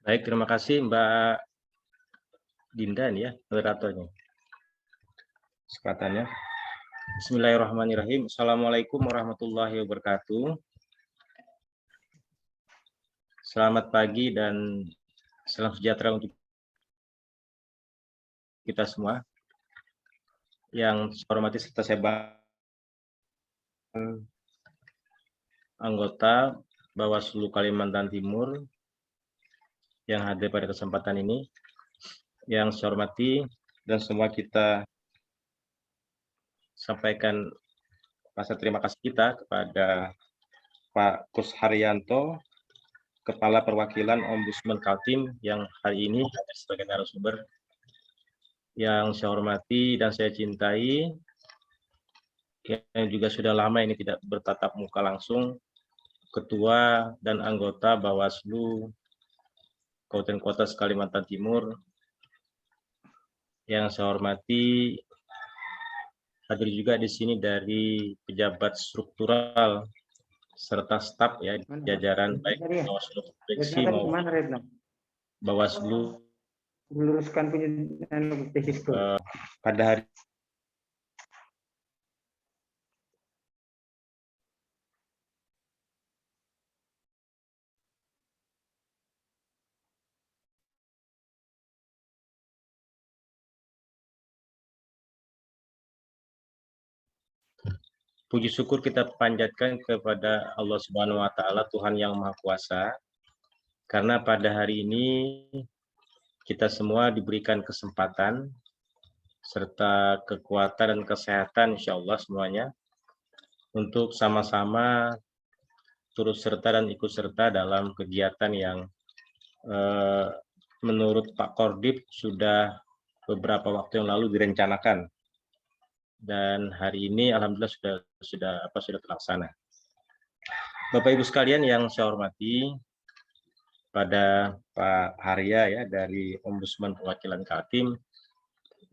Baik, terima kasih Mbak Dinda ya, moderatornya. Kesempatannya. Bismillahirrahmanirrahim. Assalamualaikum warahmatullahi wabarakatuh. Selamat pagi dan salam sejahtera untuk kita semua. Yang saya hormati serta saya anggota Bawaslu Kalimantan Timur yang hadir pada kesempatan ini. Yang saya hormati dan semua kita sampaikan rasa terima kasih kita kepada Pak Kus Haryanto, Kepala Perwakilan Ombudsman Kaltim yang hari ini hadir sebagai narasumber. Yang saya hormati dan saya cintai, yang juga sudah lama ini tidak bertatap muka langsung, Ketua dan anggota Bawaslu Kabupaten Kota Kalimantan Timur. Yang saya hormati, hadir juga di sini dari pejabat struktural serta staf ya jajaran baik Bawaslu Provinsi maupun Bawaslu meluruskan pada hari puji syukur kita panjatkan kepada Allah Subhanahu wa taala, Tuhan yang Maha Kuasa. Karena pada hari ini kita semua diberikan kesempatan serta kekuatan dan kesehatan insya Allah semuanya untuk sama-sama turut serta dan ikut serta dalam kegiatan yang menurut Pak Kordip sudah beberapa waktu yang lalu direncanakan. Dan hari ini alhamdulillah sudah terlaksana. Bapak Ibu sekalian yang saya hormati, pada Pak Harya ya dari Ombudsman Perwakilan Kaltim,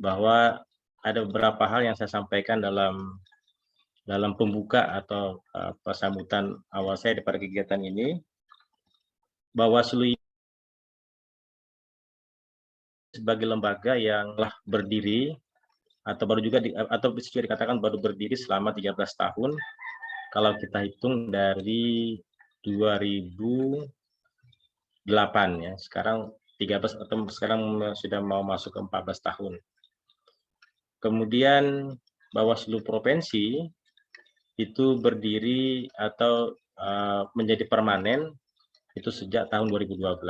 bahwa ada beberapa hal yang saya sampaikan dalam pembuka atau sambutan awal saya pada kegiatan ini. Bawaslu sebagai lembaga yang telah berdiri atau baru juga atau bisa dikatakan baru berdiri selama 13 tahun kalau kita hitung dari 2008 ya. Sekarang 13 atau sekarang sudah mau masuk ke 14 tahun. Kemudian Bawaslu Provinsi itu berdiri atau menjadi permanen itu sejak tahun 2012.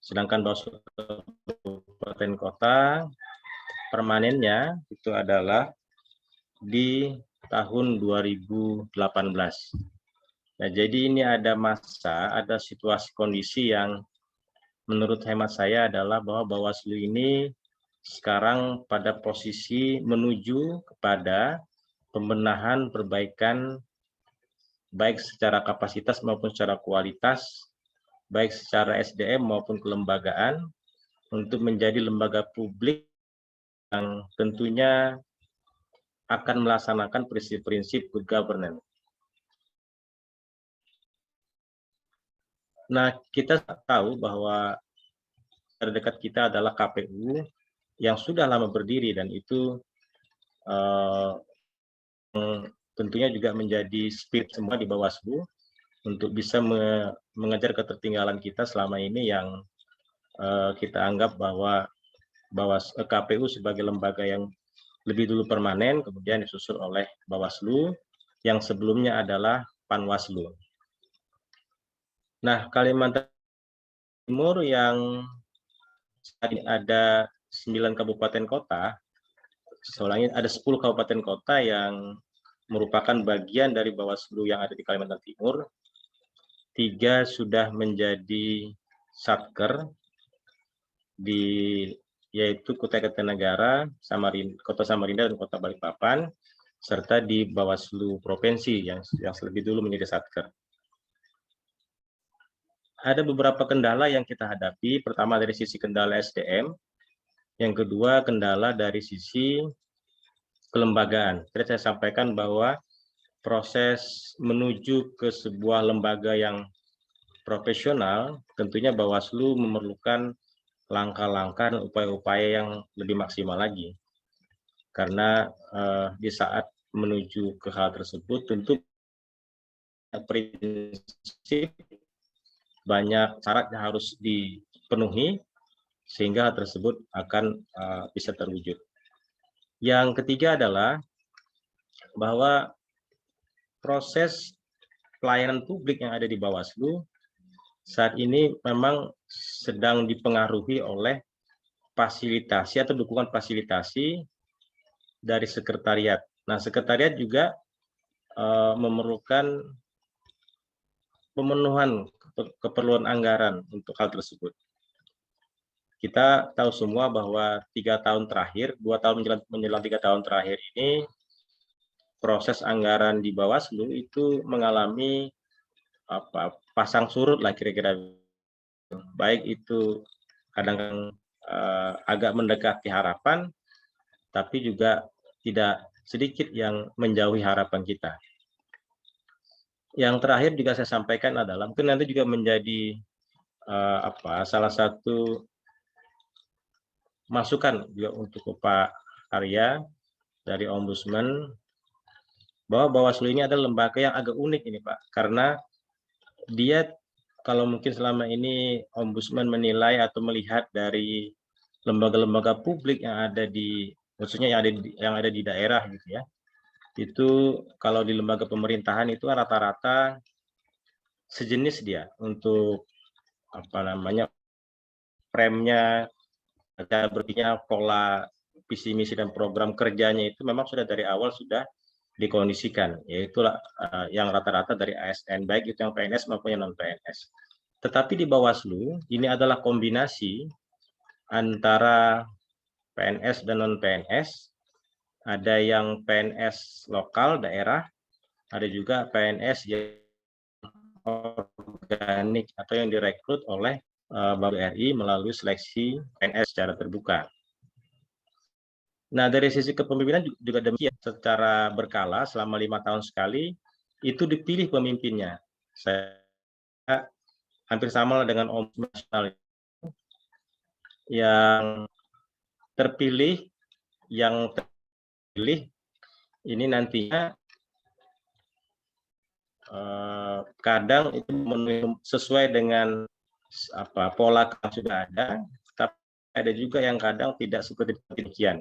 Sedangkan Bawaslu Kabupaten Kota permanennya itu adalah di tahun 2018. Nah, jadi ini ada situasi kondisi yang menurut hemat saya adalah bahwa Bawaslu ini sekarang pada posisi menuju kepada pembenahan perbaikan baik secara kapasitas maupun secara kualitas, baik secara SDM maupun kelembagaan, untuk menjadi lembaga publik yang tentunya akan melaksanakan prinsip-prinsip good governance. Nah, kita tahu bahwa terdekat kita adalah KPU yang sudah lama berdiri dan itu tentunya juga menjadi spirit semua di Bawaslu untuk bisa mengejar ketertinggalan kita selama ini yang kita anggap bahwa KPU sebagai lembaga yang lebih dulu permanen, kemudian disusul oleh Bawaslu, yang sebelumnya adalah Panwaslu. Nah, Kalimantan Timur yang ada 9 kabupaten kota, soalnya ada 10 kabupaten kota yang merupakan bagian dari Bawaslu yang ada di Kalimantan Timur. 3 sudah menjadi satker yaitu Kutai Kartanegara, Kota Samarinda dan Kota Balikpapan, serta di Bawaslu Provinsi yang lebih dulu menjadi satker. Ada beberapa kendala yang kita hadapi. Pertama dari sisi kendala SDM, yang kedua kendala dari sisi kelembagaan. Tadi saya sampaikan bahwa proses menuju ke sebuah lembaga yang profesional, tentunya Bawaslu memerlukan langkah-langkah dan upaya-upaya yang lebih maksimal lagi. Karena di saat menuju ke hal tersebut, tentu prinsip banyak syarat yang harus dipenuhi sehingga hal tersebut akan bisa terwujud. Yang ketiga adalah bahwa proses pelayanan publik yang ada di Bawaslu saat ini memang sedang dipengaruhi oleh fasilitasi atau dukungan fasilitasi dari sekretariat. Nah, sekretariat juga memerlukan pemenuhan keperluan anggaran untuk hal tersebut. Kita tahu semua bahwa 3 tahun terakhir, 2 tahun menjelang 3 tahun terakhir ini, proses anggaran di Bawaslu itu mengalami pasang surut lah kira-kira. Baik itu kadang agak mendekati harapan, tapi juga tidak sedikit yang menjauhi harapan kita. Yang terakhir juga saya sampaikan adalah mungkin nanti juga menjadi salah satu masukan juga untuk Pak Arya dari Ombudsman, bahwa Bawaslu ini adalah lembaga yang agak unik ini Pak, karena dia kalau mungkin selama ini Ombudsman menilai atau melihat dari lembaga-lembaga publik yang ada di, khususnya yang ada di daerah gitu ya, itu kalau di lembaga pemerintahan itu rata-rata sejenis dia untuk frame-nya, cara berpikirnya, pola visi misi dan program kerjanya itu memang sudah dari awal sudah dikondisikan, yaitu yang rata-rata dari ASN, baik itu yang PNS maupun yang non PNS. Tetapi di Bawaslu ini adalah kombinasi antara PNS dan non PNS. Ada yang PNS lokal daerah, ada juga PNS yang organik atau yang direkrut oleh Bawaslu RI melalui seleksi PNS secara terbuka. Nah, dari sisi kepemimpinan juga demikian, secara berkala selama 5 tahun sekali itu dipilih pemimpinnya. Saya hampir sama dengan Ombudsman Nasional yang terpilih ini nantinya kadang itu sesuai dengan pola yang sudah ada, tapi ada juga yang kadang tidak seperti demikian.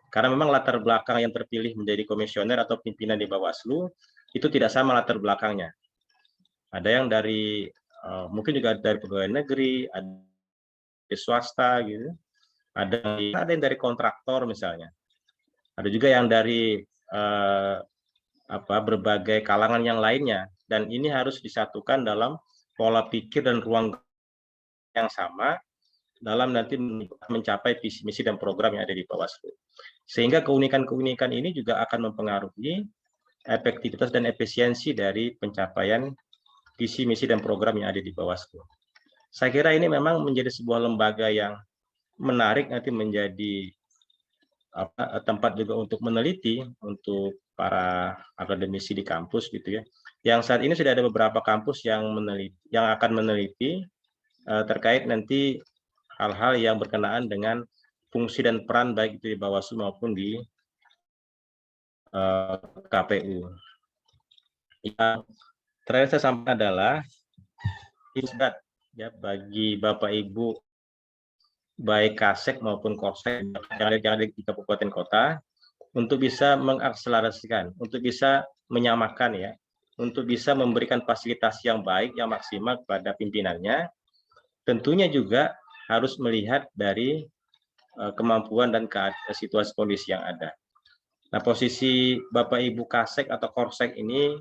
Karena memang latar belakang yang terpilih menjadi komisioner atau pimpinan di Bawaslu itu tidak sama latar belakangnya. Ada yang dari mungkin juga dari pegawai negeri, ada dari swasta gitu, ada yang dari kontraktor misalnya, ada juga yang dari berbagai kalangan yang lainnya, dan ini harus disatukan dalam pola pikir dan ruang yang sama dalam nanti mencapai visi misi dan program yang ada di Bawaslu. Sehingga keunikan-keunikan ini juga akan mempengaruhi efektivitas dan efisiensi dari pencapaian visi misi dan program yang ada di Bawaslu. Saya kira ini memang menjadi sebuah lembaga yang menarik nanti menjadi tempat juga untuk meneliti untuk para akademisi di kampus gitu ya. Yang saat ini sudah ada beberapa kampus yang akan meneliti terkait nanti hal-hal yang berkenaan dengan fungsi dan peran baik itu di Bawaslu maupun di KPU. Yang terakhir saya sampaikan adalah ya bagi Bapak Ibu baik Kasek maupun Korsek yang ada di kabupaten kota untuk bisa mengakselerasikan, untuk bisa menyamakan ya, untuk bisa memberikan fasilitas yang baik, yang maksimal kepada pimpinannya. Tentunya juga harus melihat dari kemampuan dan situasi kondisi yang ada. Nah, posisi Bapak Ibu Kasek atau Korsek ini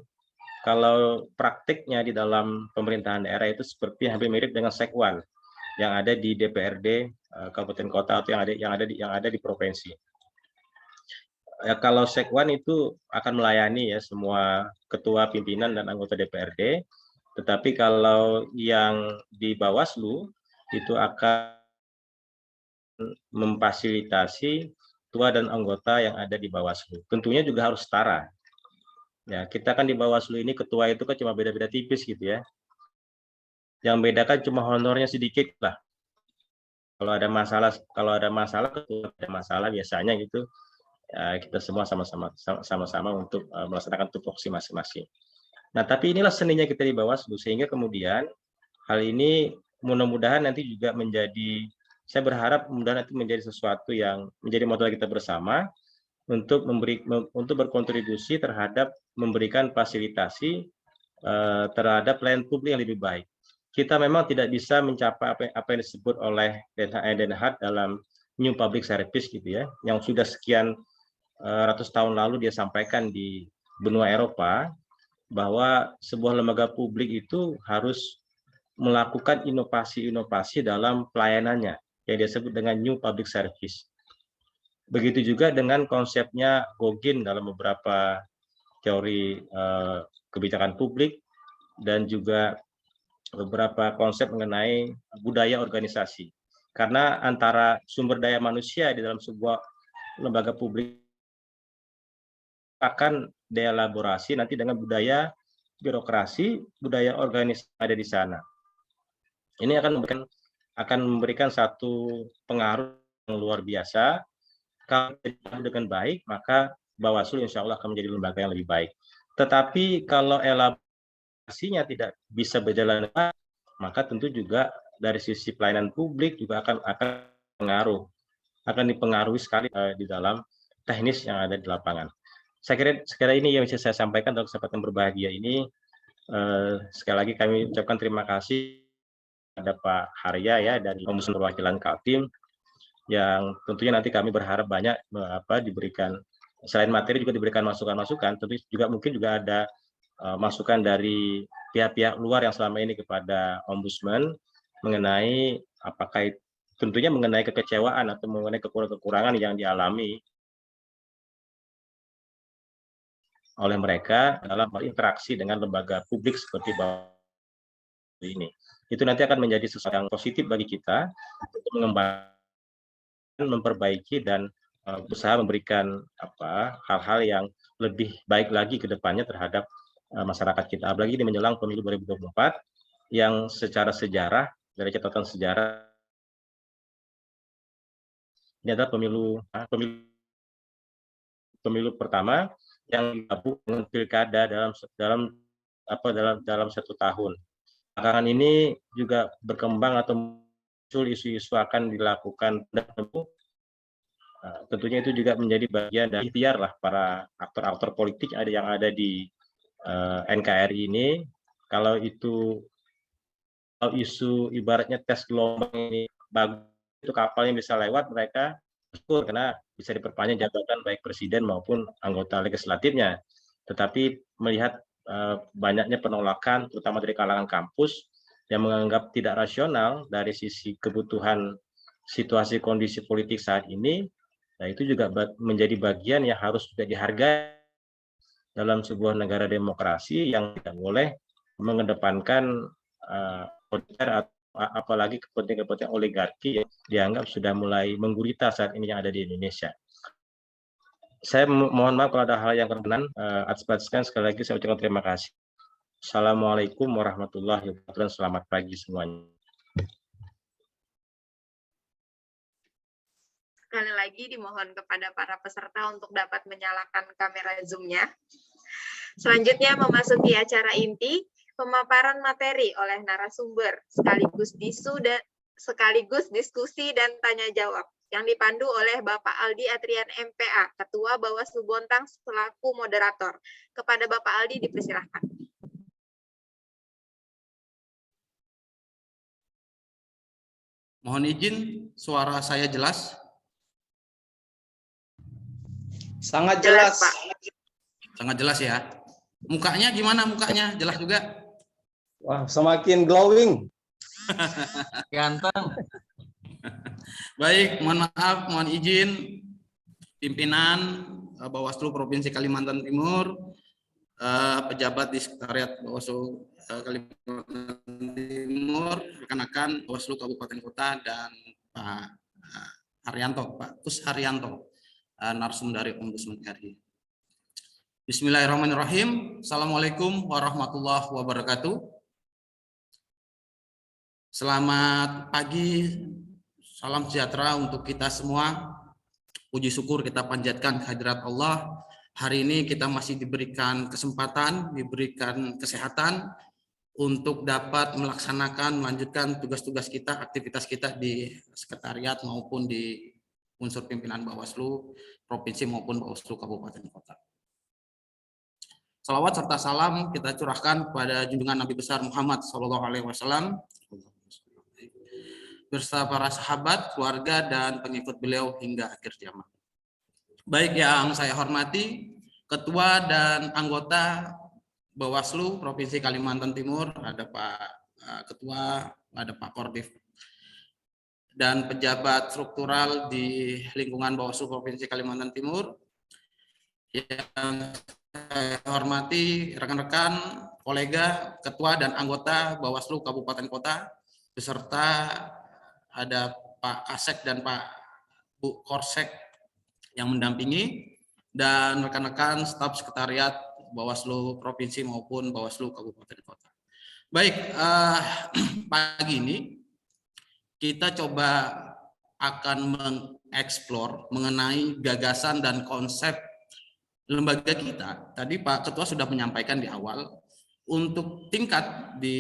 kalau praktiknya di dalam pemerintahan daerah itu seperti hampir mirip dengan Sekwan yang ada di DPRD kabupaten kota atau yang ada di provinsi. Ya, kalau Sekwan itu akan melayani ya semua ketua pimpinan dan anggota DPRD, tetapi kalau yang di Bawaslu itu akan memfasilitasi ketua dan anggota yang ada di Bawaslu. Tentunya juga harus setara. Ya, kita kan di Bawaslu ini ketua itu kan cuma beda-beda tipis gitu ya. Yang bedakan cuma honornya sedikit lah. Kalau ada masalah biasanya gitu, kita semua sama-sama untuk melaksanakan tupoksi masing-masing. Nah, tapi inilah seninya kita di Bawaslu, sehingga kemudian hal ini mudah-mudahan nanti juga saya berharap mudah-mudahan itu menjadi sesuatu yang menjadi modal kita bersama untuk berkontribusi terhadap memberikan fasilitasi terhadap pelayanan publik yang lebih baik. Kita memang tidak bisa mencapai apa yang disebut oleh Den Haag dalam New Public Service gitu ya, yang sudah sekian ratus tahun lalu dia sampaikan di benua Eropa, bahwa sebuah lembaga publik itu harus melakukan inovasi-inovasi dalam pelayanannya yang disebut dengan New Public Service. Begitu juga dengan konsepnya Gogin dalam beberapa teori kebijakan publik dan juga beberapa konsep mengenai budaya organisasi. Karena antara sumber daya manusia di dalam sebuah lembaga publik akan dielaborasi nanti dengan budaya birokrasi, budaya organisasi ada di sana. Ini akan memberikan satu pengaruh yang luar biasa. Kalau dengan baik, maka Bawaslu insya Allah akan menjadi lembaga yang lebih baik. Tetapi kalau elaborasinya tidak bisa berjalan baik, maka tentu juga dari sisi pelayanan publik juga akan dipengaruhi sekali di dalam teknis yang ada di lapangan. Saya kira ini yang bisa saya sampaikan dalam kesempatan berbahagia ini. Sekali lagi kami ucapkan terima kasih kepada Pak Harya ya dari Ombudsman Perwakilan Kaltim, yang tentunya nanti kami berharap banyak diberikan, selain materi juga diberikan masukan-masukan, tentu juga mungkin juga ada masukan dari pihak-pihak luar yang selama ini kepada Ombudsman mengenai apakah tentunya mengenai kekecewaan atau mengenai kekurangan yang dialami oleh mereka dalam interaksi dengan lembaga publik seperti Bawaslu ini. Itu nanti akan menjadi sesuatu yang positif bagi kita untuk mengembangkan, memperbaiki dan berusaha memberikan hal-hal yang lebih baik lagi ke depannya terhadap masyarakat kita. Apalagi ini menjelang pemilu 2024 yang secara sejarah, dari catatan sejarah, ini adalah pemilu pertama yang digabung dengan pilkada dalam satu tahun. Belakangan ini juga berkembang atau muncul isu-isu akan dilakukan tentunya itu juga menjadi bagian dari ikhtiar lah para aktor-aktor politik yang ada di NKRI ini. Kalau isu ibaratnya tes gelombang ini bagus, itu kapal yang bisa lewat, mereka syukur karena bisa diperpanjang jabatan baik presiden maupun anggota legislatifnya. Tetapi melihat banyaknya penolakan terutama dari kalangan kampus yang menganggap tidak rasional dari sisi kebutuhan situasi kondisi politik saat ini, nah itu juga menjadi bagian yang harus juga dihargai dalam sebuah negara demokrasi yang tidak boleh mengedepankan apalagi kepentingan oligarki yang dianggap sudah mulai menggurita saat ini yang ada di Indonesia. Saya mohon maaf kalau ada hal yang berkenan. Atas sekali lagi saya ucapkan terima kasih. Assalamualaikum warahmatullahi wabarakatuh. Selamat pagi semuanya. Sekali lagi dimohon kepada para peserta untuk dapat menyalakan kamera Zoom-nya. Selanjutnya memasuki acara inti, pemaparan materi oleh narasumber, sekaligus diskusi dan tanya jawab, yang dipandu oleh Bapak Aldi Atrian MPA, Ketua Bawaslu Bontang selaku moderator. Kepada Bapak Aldi dipersilahkan. Mohon izin, suara saya jelas? Sangat jelas, Pak. Sangat jelas ya. Mukanya gimana mukanya? Jelas juga? wah semakin glowing. Ganteng. Baik, mohon maaf, mohon izin pimpinan Bawaslu Provinsi Kalimantan Timur, pejabat di Sekretariat Bawaslu Kalimantan Timur, rekan-rekan Bawaslu Kabupaten Kota, dan Pak Haryanto, Pak Kus Haryanto, narsum dari Ombudsman RI. Bismillahirrahmanirrahim. Assalamualaikum warahmatullahi wabarakatuh. Selamat pagi, salam sejahtera untuk kita semua. Puji syukur kita panjatkan kehadirat Allah. Hari ini kita masih diberikan kesempatan, diberikan kesehatan untuk dapat melanjutkan tugas-tugas kita, aktivitas kita di sekretariat maupun di unsur pimpinan Bawaslu Provinsi maupun Bawaslu Kabupaten Kota. Salawat serta salam kita curahkan kepada junjungan Nabi besar Muhammad SAW beserta para sahabat, keluarga, dan pengikut beliau hingga akhir zaman. Baik yang saya hormati, Ketua dan anggota Bawaslu Provinsi Kalimantan Timur, ada Pak Ketua, ada Pak Kordif, dan pejabat struktural di lingkungan Bawaslu Provinsi Kalimantan Timur. Yang saya hormati rekan-rekan, kolega, ketua dan anggota Bawaslu Kabupaten Kota, beserta ada Pak Kasek dan Pak Bu Korsek yang mendampingi, dan rekan-rekan staf sekretariat Bawaslu Provinsi maupun Bawaslu Kabupaten Kota. Baik, pagi ini kita coba akan mengeksplor mengenai gagasan dan konsep lembaga kita. Tadi Pak Ketua sudah menyampaikan di awal, untuk tingkat di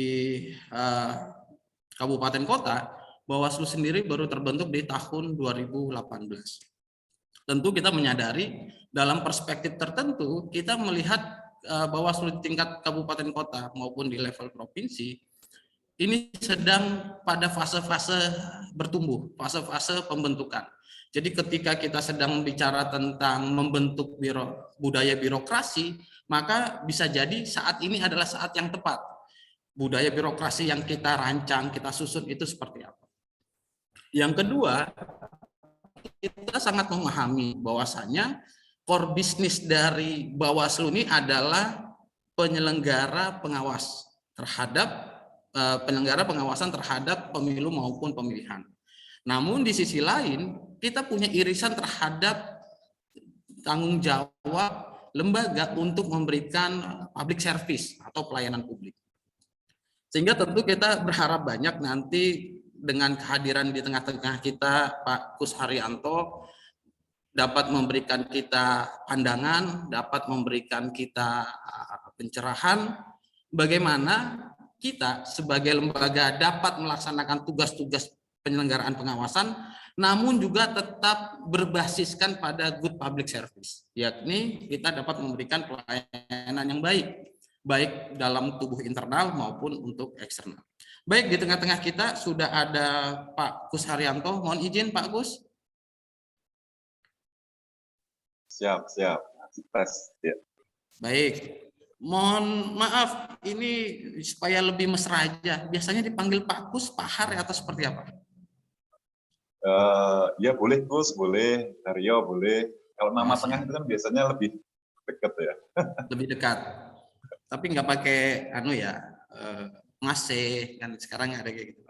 Kabupaten Kota, Bawaslu sendiri baru terbentuk di tahun 2018. Tentu kita menyadari dalam perspektif tertentu kita melihat Bawaslu tingkat kabupaten kota maupun di level provinsi ini sedang pada fase-fase bertumbuh, fase-fase pembentukan. Jadi ketika kita sedang bicara tentang membentuk budaya birokrasi, maka bisa jadi saat ini adalah saat yang tepat. Budaya birokrasi yang kita rancang, kita susun itu seperti apa. Yang kedua, kita sangat memahami bahwasannya core bisnis dari Bawaslu ini adalah penyelenggara pengawas terhadap pengawasan terhadap pemilu maupun pemilihan. Namun di sisi lain kita punya irisan terhadap tanggung jawab lembaga untuk memberikan public service atau pelayanan publik. Sehingga tentu kita berharap banyak nanti dengan kehadiran di tengah-tengah kita Pak Kus Haryanto dapat memberikan kita pandangan, dapat memberikan kita pencerahan bagaimana kita sebagai lembaga dapat melaksanakan tugas-tugas penyelenggaraan pengawasan, namun juga tetap berbasiskan pada good public service, yakni kita dapat memberikan pelayanan yang baik dalam tubuh internal maupun untuk eksternal. Baik, di tengah-tengah kita sudah ada Pak Kus Haryanto. Mohon izin Pak Kus. Siap. Ya. Baik. Mohon maaf, ini supaya lebih mesra aja. Biasanya dipanggil Pak Kus, Pak Har, atau seperti apa? Ya boleh Kus, boleh Haryo, boleh. Kalau nama tengah itu kan biasanya lebih dekat ya. Lebih dekat. Tapi nggak pakai masih kan sekarang ada kayak gitu.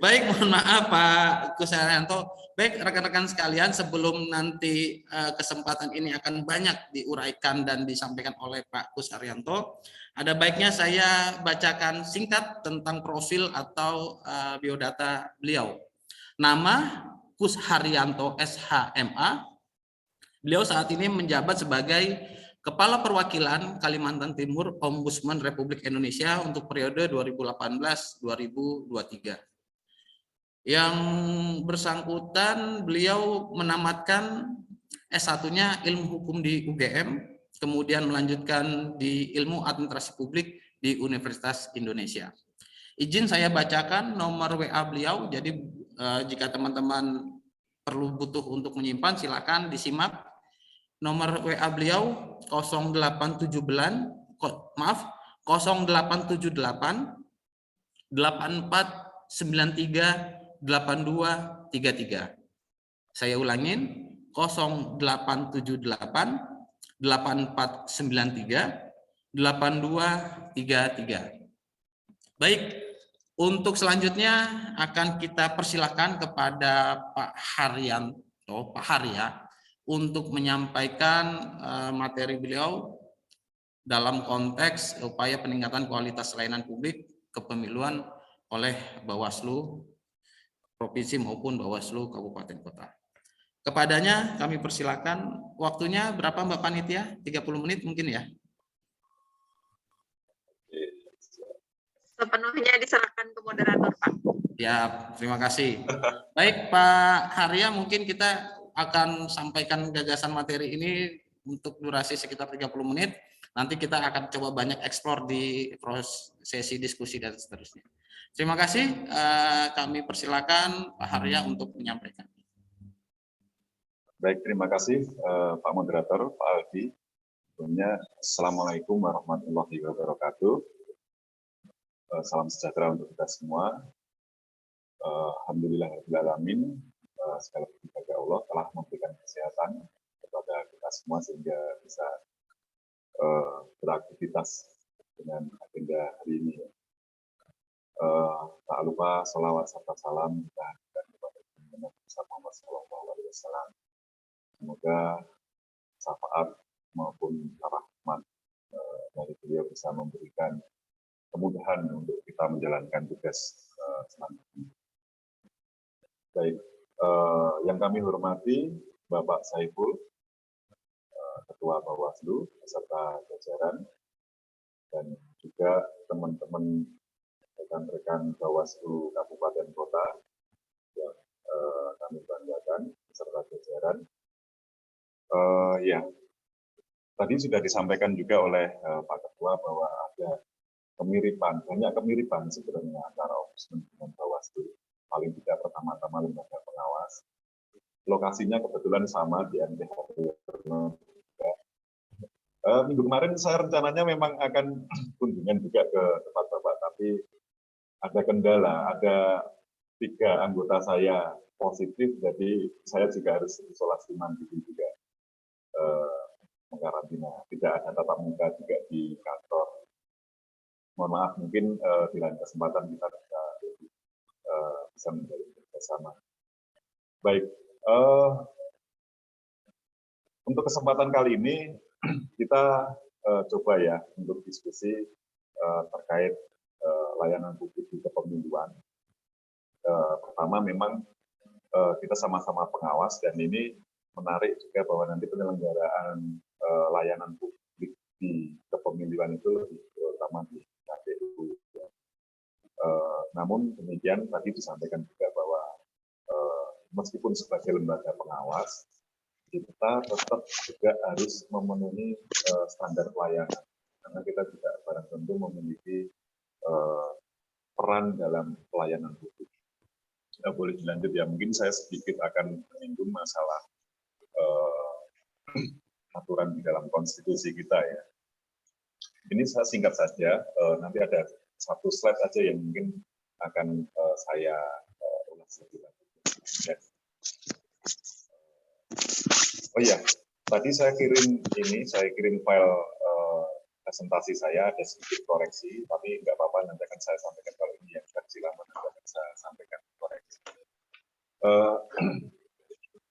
Baik, mohon maaf Pak Kus Haryanto. Baik rekan-rekan sekalian, sebelum nanti kesempatan ini akan banyak diuraikan dan disampaikan oleh Pak Kus Haryanto, ada baiknya saya bacakan singkat tentang profil atau biodata beliau. Nama Kus Haryanto SHMA. Beliau saat ini menjabat sebagai Kepala Perwakilan Kalimantan Timur Ombudsman Republik Indonesia untuk periode 2018-2023. Yang bersangkutan beliau menamatkan S1-nya Ilmu Hukum di UGM, kemudian melanjutkan di Ilmu Administrasi Publik di Universitas Indonesia. Izin saya bacakan nomor WA beliau, jadi jika teman-teman perlu butuh untuk menyimpan silakan disimak. Nomor WA beliau 0878 8493 8233. Saya ulangin 0878 8493 8233. Baik, untuk selanjutnya akan kita persilahkan kepada Pak Haryanto, Pak Harya, untuk menyampaikan materi beliau dalam konteks upaya peningkatan kualitas layanan publik kepemiluan oleh Bawaslu Provinsi maupun Bawaslu Kabupaten Kota. Kepadanya kami persilakan, waktunya berapa Mbak Panitia? 30 menit mungkin ya? Sepenuhnya diserahkan ke moderator, Pak. Ya, terima kasih. Baik Pak Harya, mungkin kita akan sampaikan gagasan materi ini untuk durasi sekitar 30 menit. Nanti kita akan coba banyak eksplor di sesi diskusi dan seterusnya. Terima kasih, kami persilakan Pak Harya untuk menyampaikan. Baik, terima kasih Pak Moderator, Pak Aldi. Sebelumnya, Assalamualaikum warahmatullahi wabarakatuh. Salam sejahtera untuk kita semua. Alhamdulillahirrahmanirrahim. Segala puji bagi Allah telah memberikan kesehatan kepada kita semua sehingga bisa beraktivitas dengan agenda hari ini. Tak lupa salawat serta salam kita hadirkan kepada Muhammad SAW. Semoga syafaat maupun rahmat dari beliau bisa memberikan kemudahan untuk kita menjalankan tugas selanjutnya. Baik, yang kami hormati Bapak Saiful, Ketua Bawaslu beserta jajaran, dan juga teman-teman rekan-rekan Bawaslu Kabupaten Kota yang kami banggakan beserta jajaran. Ya, tadi sudah disampaikan juga oleh Pak Ketua bahwa ada kemiripan, banyak kemiripan sebenarnya antara Ombudsman dengan Bawaslu. Paling tidak pertama-tama lembaga pengawas. Lokasinya kebetulan sama di MTHP. Minggu kemarin saya rencananya memang akan kunjungan juga ke tempat Bapak, tapi ada kendala, ada 3 anggota saya positif, jadi saya juga harus isolasi mandiri juga. Mengkarantina, tidak ada tatap muka juga di kantor. Mohon maaf, mungkin di lain kesempatan kita bisa menjadi bersama. Baik, untuk kesempatan kali ini kita coba ya untuk diskusi terkait layanan publik di kepemiluan. Pertama memang kita sama-sama pengawas, dan ini menarik juga bahwa nanti penyelenggaraan layanan publik di kepemiluan itu lebih terutama di KPU. Namun demikian tadi disampaikan juga bahwa meskipun sebagai lembaga pengawas, kita tetap juga harus memenuhi standar pelayanan, karena kita juga barang tentu memiliki peran dalam pelayanan publik. Boleh dilanjut ya, mungkin saya sedikit akan menyinggung masalah aturan di dalam konstitusi kita ya. Ini saya singkat saja, nanti ada satu slide aja yang mungkin akan saya ulas lebih lanjut. Ya. Oh iya, tadi saya kirim file presentasi saya, ada sedikit koreksi, tapi nggak apa-apa, nanti akan saya sampaikan kalau ini yang versi lama, nanti akan saya sampaikan koreksi.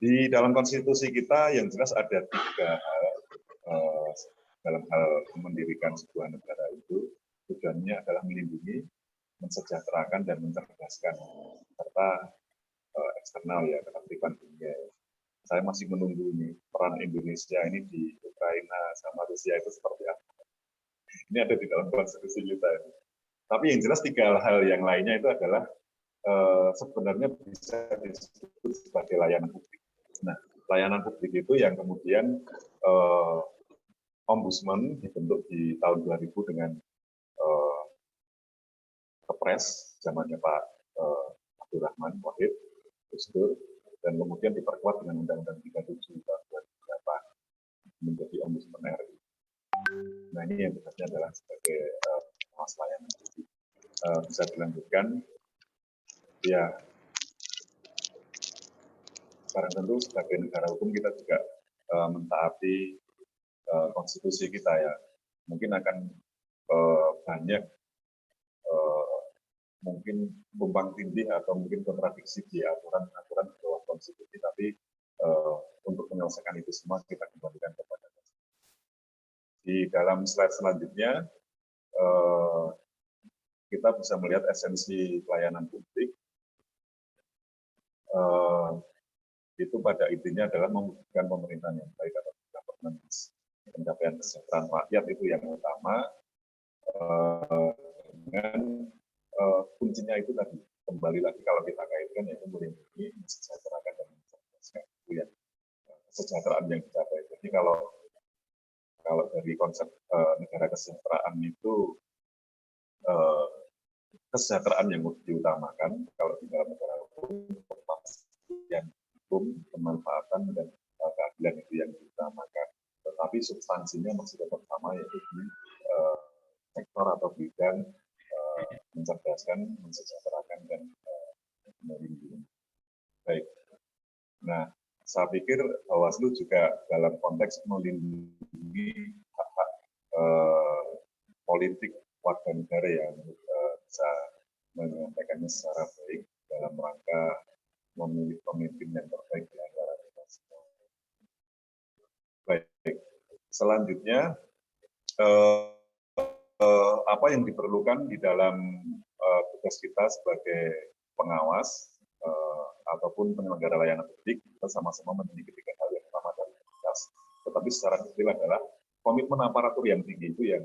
Di dalam konstitusi kita yang jelas ada 3 hal dalam hal mendirikan sebuah negara itu. Tujuannya adalah melindungi, mensejahterakan, dan mencerdaskan, serta eksternal ya, ketertiban dunia. Saya masih menunggu ini peran Indonesia ini di Ukraina sama Rusia itu seperti apa. Ini ada di dalam konstitusi kita. Tapi yang jelas 3 hal yang lainnya itu adalah sebenarnya bisa disebut sebagai layanan publik. Nah, layanan publik itu yang kemudian Ombudsman dibentuk di tahun 2000 dengan Kepres zamannya Pak Abdurrahman Wahid, Gus Dur, dan kemudian diperkuat dengan Undang-Undang 37 tahun 2008 menjadi Ombudsman RI. Nah, ini yang tugasnya adalah sebagai pengawas layanan publik. Bisa dilanjutkan. Ya, barang tentu sebagai negara hukum kita juga mentaati konstitusi kita ya. Mungkin akan banyak mungkin tumpang tindih atau mungkin kontradiksi di aturan-aturan di bawah konstitusi, tapi untuk menyelesaikan itu semua kita kembalikan kepada konstitusi. Di dalam slide selanjutnya kita bisa melihat esensi pelayanan publik itu pada intinya adalah mewujudkan pemerintahan yang baik atau governance, pencapaian kesejahteraan rakyat itu yang utama. Dengan kuncinya itu tadi, kembali lagi kalau kita kaitkan yaitu melindungi, mensejahterakan dan mencerdaskan, itu yang kesejahteraan yang dicapai. Jadi kalau dari konsep negara kesejahteraan itu kesejahteraan yang diutamakan, kalau di dalam negara hukum kepastian hukum, kemanfaatan dan keadilan itu yang diutamakan. Tetapi substansinya masih tetap sama, yaitu di sektor atau bidang mencerdaskan, mensejahterakan dan melindungi. Baik. Nah, saya pikir Bawaslu juga dalam konteks melindungi hak-hak politik warga negara yang bisa menyampaikannya secara baik dalam rangka memilih pemimpin yang terbaik di antara kita semua. Baik. Selanjutnya, apa yang diperlukan di dalam tugas kita sebagai pengawas ataupun penyelenggara layanan publik, kita sama-sama memiliki ketiga hal yang pertama dari tugas. Tetapi secara detail adalah komitmen aparatur yang tinggi itu yang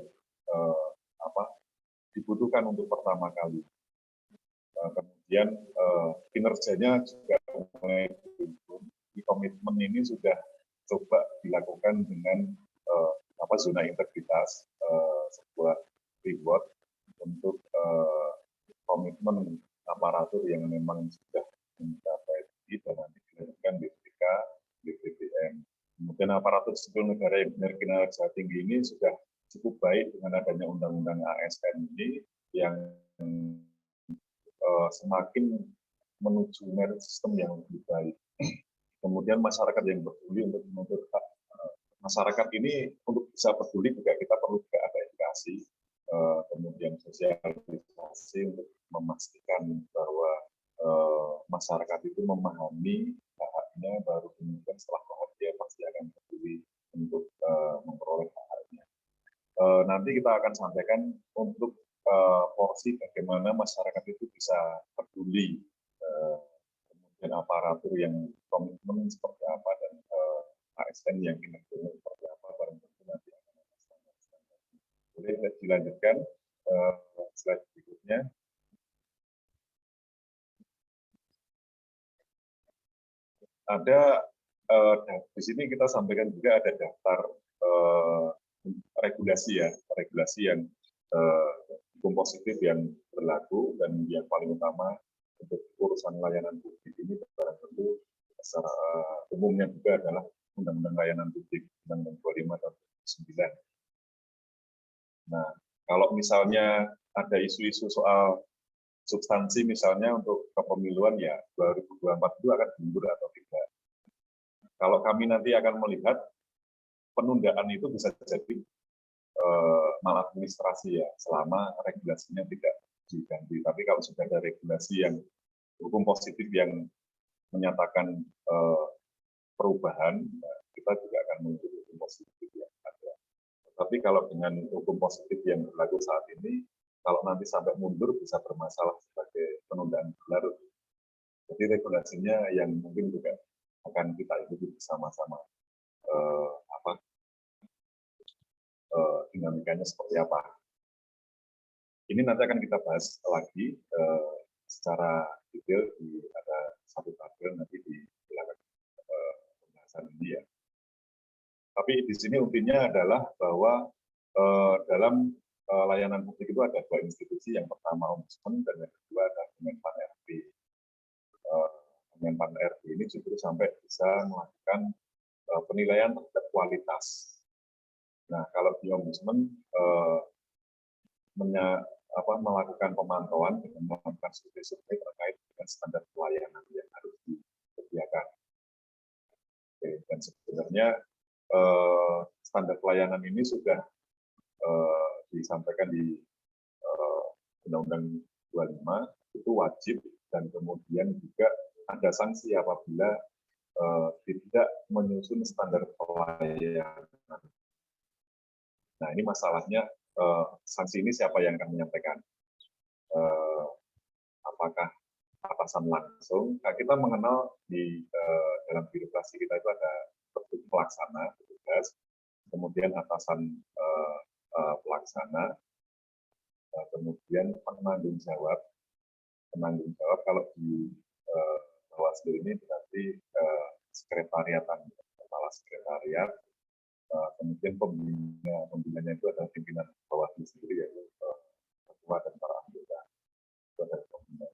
dibutuhkan untuk pertama kali. Kemudian kinerjanya juga mulai turun. Di komitmen ini sudah coba dilakukan dengan zona integritas, sebuah reward untuk komitmen aparatur yang memang sudah mencapai dan nanti dilakukan BPK, BPPM. Kemudian aparatur sipil negara yang benar kinerja tinggi ini sudah cukup baik dengan adanya undang-undang ASN ini yang semakin menuju merit sistem yang lebih baik. Kemudian masyarakat yang peduli untuk menuntut hak. Masyarakat ini untuk bisa peduli juga kita perlu juga ada edukasi, kemudian sosialisasi untuk memastikan bahwa masyarakat itu memahami hak-haknya, baru kemudian setelah paham dia pasti akan peduli untuk memperoleh hak-haknya. Nanti kita akan sampaikan untuk porsi bagaimana masyarakat itu bisa peduli, kemudian aparatur yang komitmen seperti apa dan ASN yang kinerjanya seperti apa, barang tentu nanti akan ada standar-standar. Boleh dilanjutkan slide berikutnya. Ada di sini kita sampaikan juga ada daftar regulasi yang hukum positif yang berlaku, dan yang paling utama untuk urusan layanan publik ini barang tentu secara umumnya juga adalah Undang-Undang Layanan Publik Undang-Undang 25 tahun 2009. Nah, kalau misalnya ada isu-isu soal substansi misalnya untuk kepemiluan, ya 2024 itu akan mundur atau tidak. Kalau kami nanti akan melihat penundaan itu bisa jadi maladministrasi ya, selama regulasinya tidak diganti. Tapi kalau sudah ada regulasi yang hukum positif yang menyatakan perubahan, kita juga akan menuju hukum positif yang ada. Tapi kalau dengan hukum positif yang berlaku saat ini, kalau nanti sampai mundur bisa bermasalah sebagai penundaan berlarut. Jadi regulasinya yang mungkin juga akan kita ikuti bersama-sama dinamikanya seperti apa. Ini nanti akan kita bahas lagi secara detail di ada satu tabel nanti di belakang pembahasan ini ya. Tapi di sini intinya adalah bahwa dalam layanan publik itu ada dua institusi, yang pertama Ombudsman dan yang kedua ada Kemenpan RB. Kemenpan RB ini justru sampai bisa melakukan penilaian terhadap kualitas. Nah, kalau di Ombudsman melakukan pemantauan dengan melakukan survei-survei terkait dengan standar pelayanan yang harus disediakan. Oke, dan sebenarnya standar pelayanan ini sudah disampaikan di Undang-Undang 25, itu wajib, dan kemudian juga ada sanksi apabila tidak menyusun standar pelayanan. Nah, ini masalahnya sanksi ini siapa yang akan menyampaikan? apakah atasan langsung. Nah, kita mengenal di dalam birokrasi kita itu ada pelaksana, petugas, kemudian atasan pelaksana, kemudian penanggung jawab. Penanggung jawab kalau di Bawaslu ini berarti sekretariatan, kepala sekretariat, kemudian pembinanya itu adalah pimpinan Bawaslu sendiri, yaitu ketua dan para anggota. Itu adalah pembina.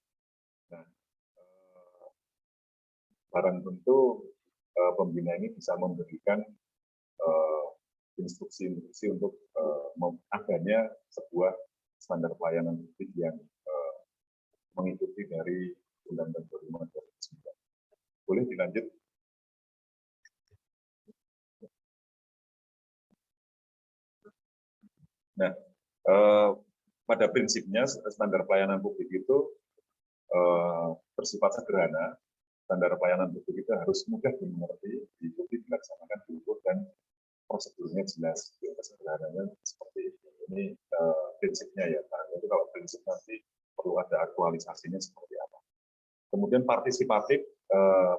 Nah, barang tentu pembina ini bisa memberikan instruksi-instruksi untuk adanya sebuah standar pelayanan publik yang mengikuti dari Undang-Undang 25/2009. Boleh dilanjut? Nah, pada prinsipnya standar pelayanan publik itu bersifat sederhana. Standar pelayanan publik itu harus mudah dimengerti, diikuti, dilaksanakan, diukur, dan prosedurnya jelas. Sederhananya seperti ini. Ini prinsipnya ya. Nah, itu kalau prinsip nanti perlu ada aktualisasinya seperti apa. Kemudian partisipatif,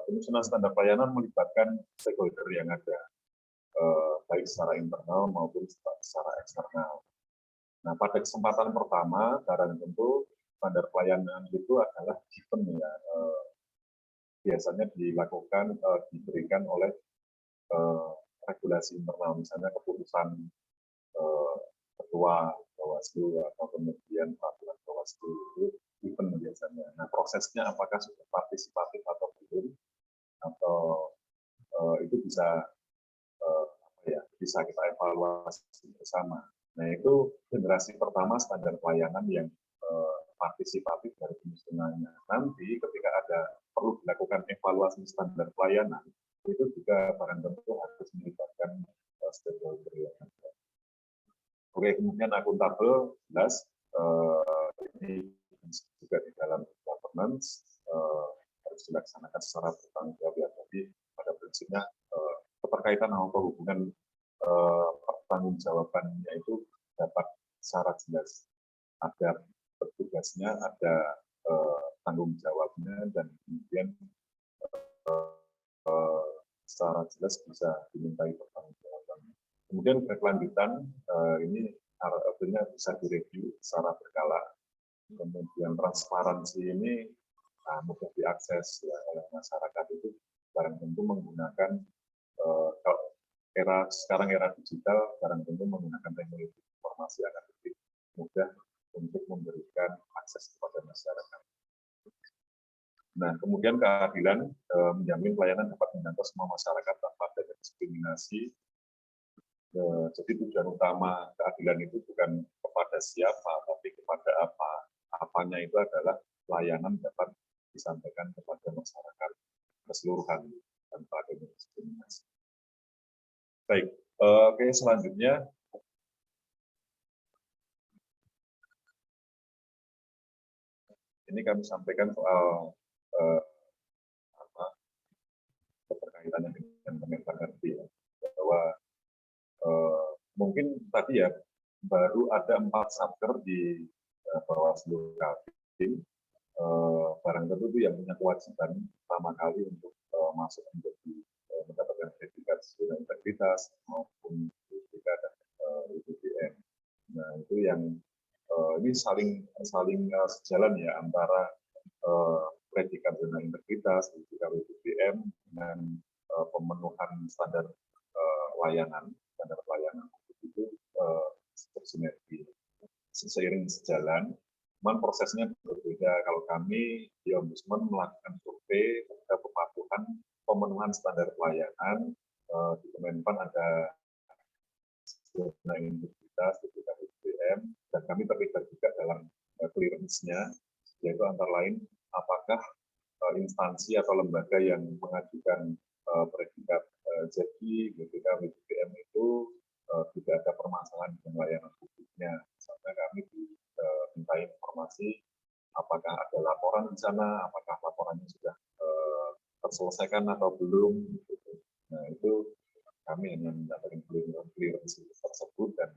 penyusunan standar pelayanan melibatkan stakeholder yang ada, baik secara internal maupun secara eksternal. Nah, pada kesempatan pertama, barang tentu standar pelayanan itu adalah given ya, biasanya dilakukan, diberikan oleh regulasi internal, misalnya keputusan ketua Bawaslu atau kemudian peraturan Bawaslu itu given biasanya. Nah, prosesnya apakah sudah partisipatif atau belum, atau itu bisa bisa kita evaluasi bersama. Nah, itu generasi pertama standar pelayanan yang partisipatif dari penyusunannya. Nanti ketika ada perlu dilakukan evaluasi standar pelayanan, itu juga barang tentu harus melibatkan stakeholder yang ada. Oke, kemudian akuntabel, jelas ini juga di dalam governance harus dilaksanakan secara bertanggung jawab. Jadi pada prinsipnya keterkaitan atau hubungan pertanggungjawabannya itu dapat secara jelas, ada petugasnya, ada tanggung jawabnya, dan kemudian secara jelas bisa dimintai pertanggungjawaban. Kemudian berkelanjutan ini artinya bisa direview secara berkala. Kemudian transparansi ini mudah diakses ya, oleh masyarakat. Itu barang tentu menggunakan kalau sekarang era digital, barang tentu menggunakan teknologi informasi akan lebih mudah untuk memberikan akses kepada masyarakat. Nah, kemudian keadilan menjamin pelayanan dapat menjangkau semua masyarakat tanpa ada diskriminasi. Jadi tujuan utama keadilan itu bukan kepada siapa, tapi kepada apa. Apanya itu adalah pelayanan dapat disampaikan kepada masyarakat keseluruhan tanpa ada diskriminasi. Baik, oke, selanjutnya ini kami sampaikan soal keterkaitannya dengan Kementerian ya, bahwa mungkin tadi ya baru ada 4 satker di Bawaslu Kaltim, barang tentu itu yang punya kewajiban pertama kali untuk masuk menjadi mendapatkan sertifikasi integritas maupun sertifikat IPDN. Nah, itu yang ini saling sejalan ya antara predikat zona integritas, sertifikat IPDN dengan pemenuhan standar layanan itu bersinergi seiring sejalan. Cuman prosesnya berbeda. Kalau kami di Ombudsman melakukan survei terhadap kepatuhan pemenuhan standar pelayanan, di Kemenpan ada zona integritas, sertifikat IPDN, dan kami terlibat juga dalam clearance-nya, yaitu antara lain apakah instansi atau lembaga yang mengajukan predikat jadi BPK BPM itu tidak ada permasalahan dengan layanan publiknya. Misalnya kami diminta informasi apakah ada laporan di sana, apakah laporannya sudah terselesaikan atau belum. Nah, itu kami hanya mendapatkan clearance tersebut, dan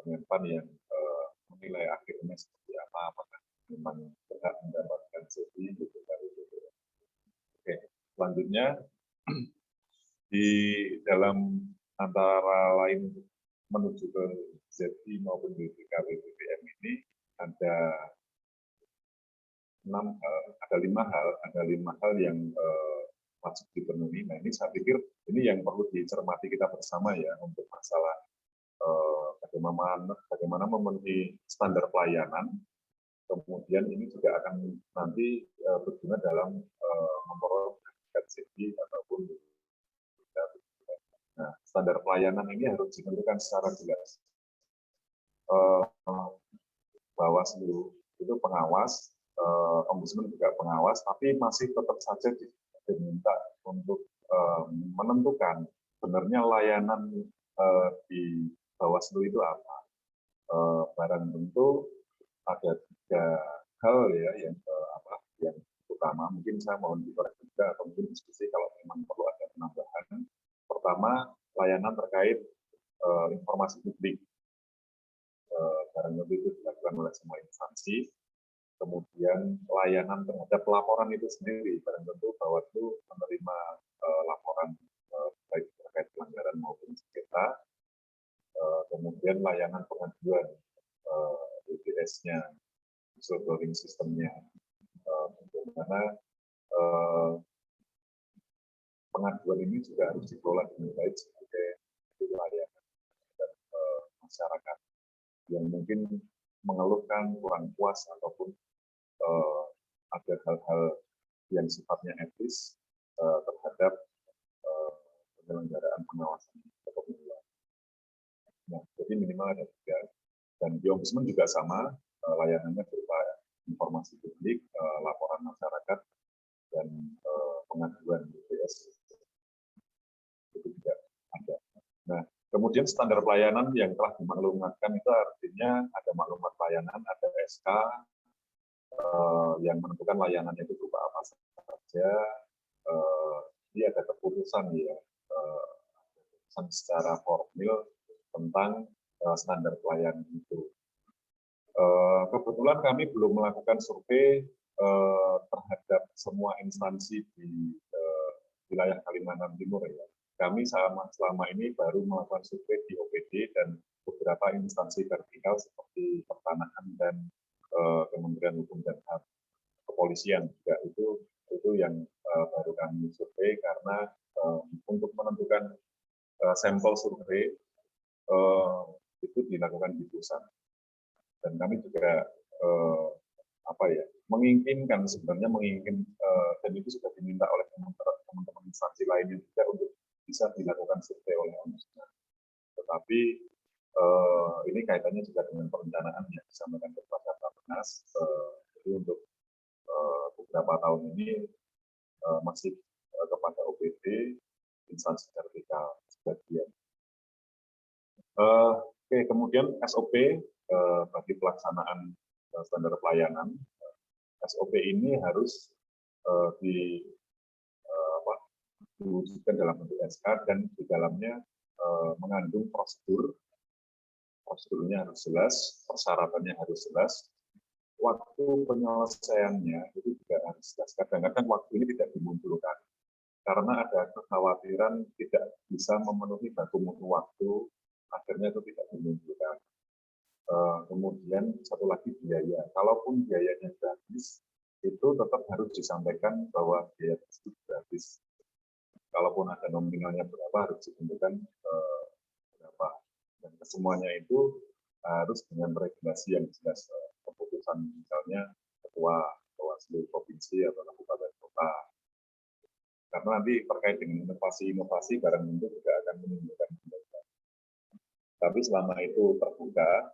Kemenpan yang menilai akhirnya seperti apa, apakah selanjutnya di dalam antara lain menuju ke ZI maupun BPKB BBM ini ada 5 hal yang wajib dipenuhi. Nah, ini saya pikir ini yang perlu dicermati kita bersama ya untuk masalah bagaimana memenuhi standar pelayanan. Kemudian ini juga akan nanti berguna dalam memperoleh ZI ataupun nah, standar pelayanan ini harus ditentukan secara jelas. Bawaslu itu pengawas, Ombudsman juga pengawas, tapi masih tetap saja diminta untuk menentukan sebenarnya layanan di Bawaslu itu apa. Barang tentu ada 3 hal ya yang utama. Mungkin saya mohon dikoreksi juga atau mungkin diskusi kalau memang perlu ada penambahan. Pertama, layanan terkait informasi publik. Barang tentu itu dilakukan oleh semua instansi. Kemudian layanan terhadap pelaporan itu sendiri, barang tentu Bawaslu menerima laporan baik terkait pelanggaran maupun sengketa. Kemudian layanan pengaduan DBS-nya, whistleblowing sistemnya, bagaimana pengaduan ini juga harus dikelola dengan baik sebagai layanan dan masyarakat yang mungkin mengeluhkan kurang puas ataupun ada hal-hal yang sifatnya etis terhadap penyelenggaraan pengawasan kepemiluan. Nah, jadi minimal ada 3. Dan di Ombudsman juga sama, layanannya berupa informasi publik, laporan masyarakat, dan pengaduan DBS. Itu juga ada. Nah, kemudian standar pelayanan yang telah dimaklumatkan itu artinya ada maklumat layanan, ada SK yang menentukan layanannya itu berupa apa saja. Dia ada keputusan ya, keputusan secara formil tentang standar pelayanan itu. Kebetulan kami belum melakukan survei terhadap semua instansi di wilayah Kalimantan Timur ya. Kami selama ini baru melakukan survei di OPD dan beberapa instansi vertikal seperti pertanahan dan Kementerian Hukum dan HAM, kepolisian juga itu yang baru kami survei karena untuk menentukan sampel survei itu dilakukan di pusat. Dan kami juga menginginkan dan itu sudah diminta oleh teman-teman instansi lainnya juga untuk bisa dilakukan survei oleh Ombudsman. Tetapi ini kaitannya juga dengan perencanaan yang disampaikan kepada Bappenas. Jadi untuk beberapa tahun ini masih kepada OPD, instansi vertikal sebagian. Oke, kemudian SOP bagi pelaksanaan standar pelayanan. SOP ini harus diwujudkan dalam bentuk SK dan di dalamnya mengandung prosedurnya harus jelas, persyaratannya harus jelas, waktu penyelesaiannya itu juga harus jelas. Kadang-kadang waktu ini tidak dimunculkan karena ada kekhawatiran tidak bisa memenuhi baku mutu waktu, akhirnya itu tidak dimunculkan. Kemudian satu lagi biaya. Kalaupun biayanya gratis, itu tetap harus disampaikan bahwa biaya tersebut gratis. Kalaupun ada nominalnya berapa, harus ditentukan berapa. Dan kesemuanya itu harus dengan regulasi yang jelas. Keputusan misalnya ketua Bawaslu provinsi atau kabupaten kota. Karena nanti terkait dengan inovasi-inovasi barang tentu juga akan menimbulkan kendala. Tapi selama itu terbuka,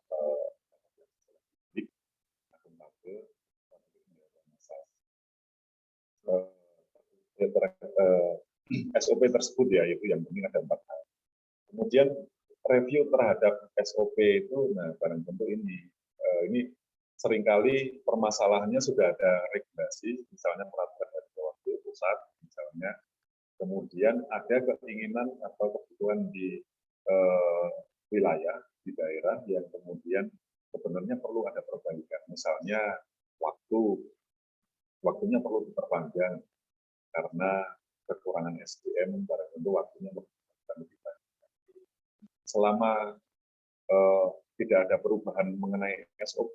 SOP tersebut ya itu yang penting ada 4 hal. Kemudian review terhadap SOP itu, nah barang tentu ini seringkali permasalahannya sudah ada regulasi, misalnya peraturan dari Bawaslu pusat, misalnya. Kemudian ada keinginan atau kebutuhan di wilayah, di daerah yang kemudian sebenarnya perlu ada perbaikan. Misalnya waktunya perlu diperpanjang karena kekurangan SDM, barang tentu waktunya lebih banyak. Selama tidak ada perubahan mengenai SOP,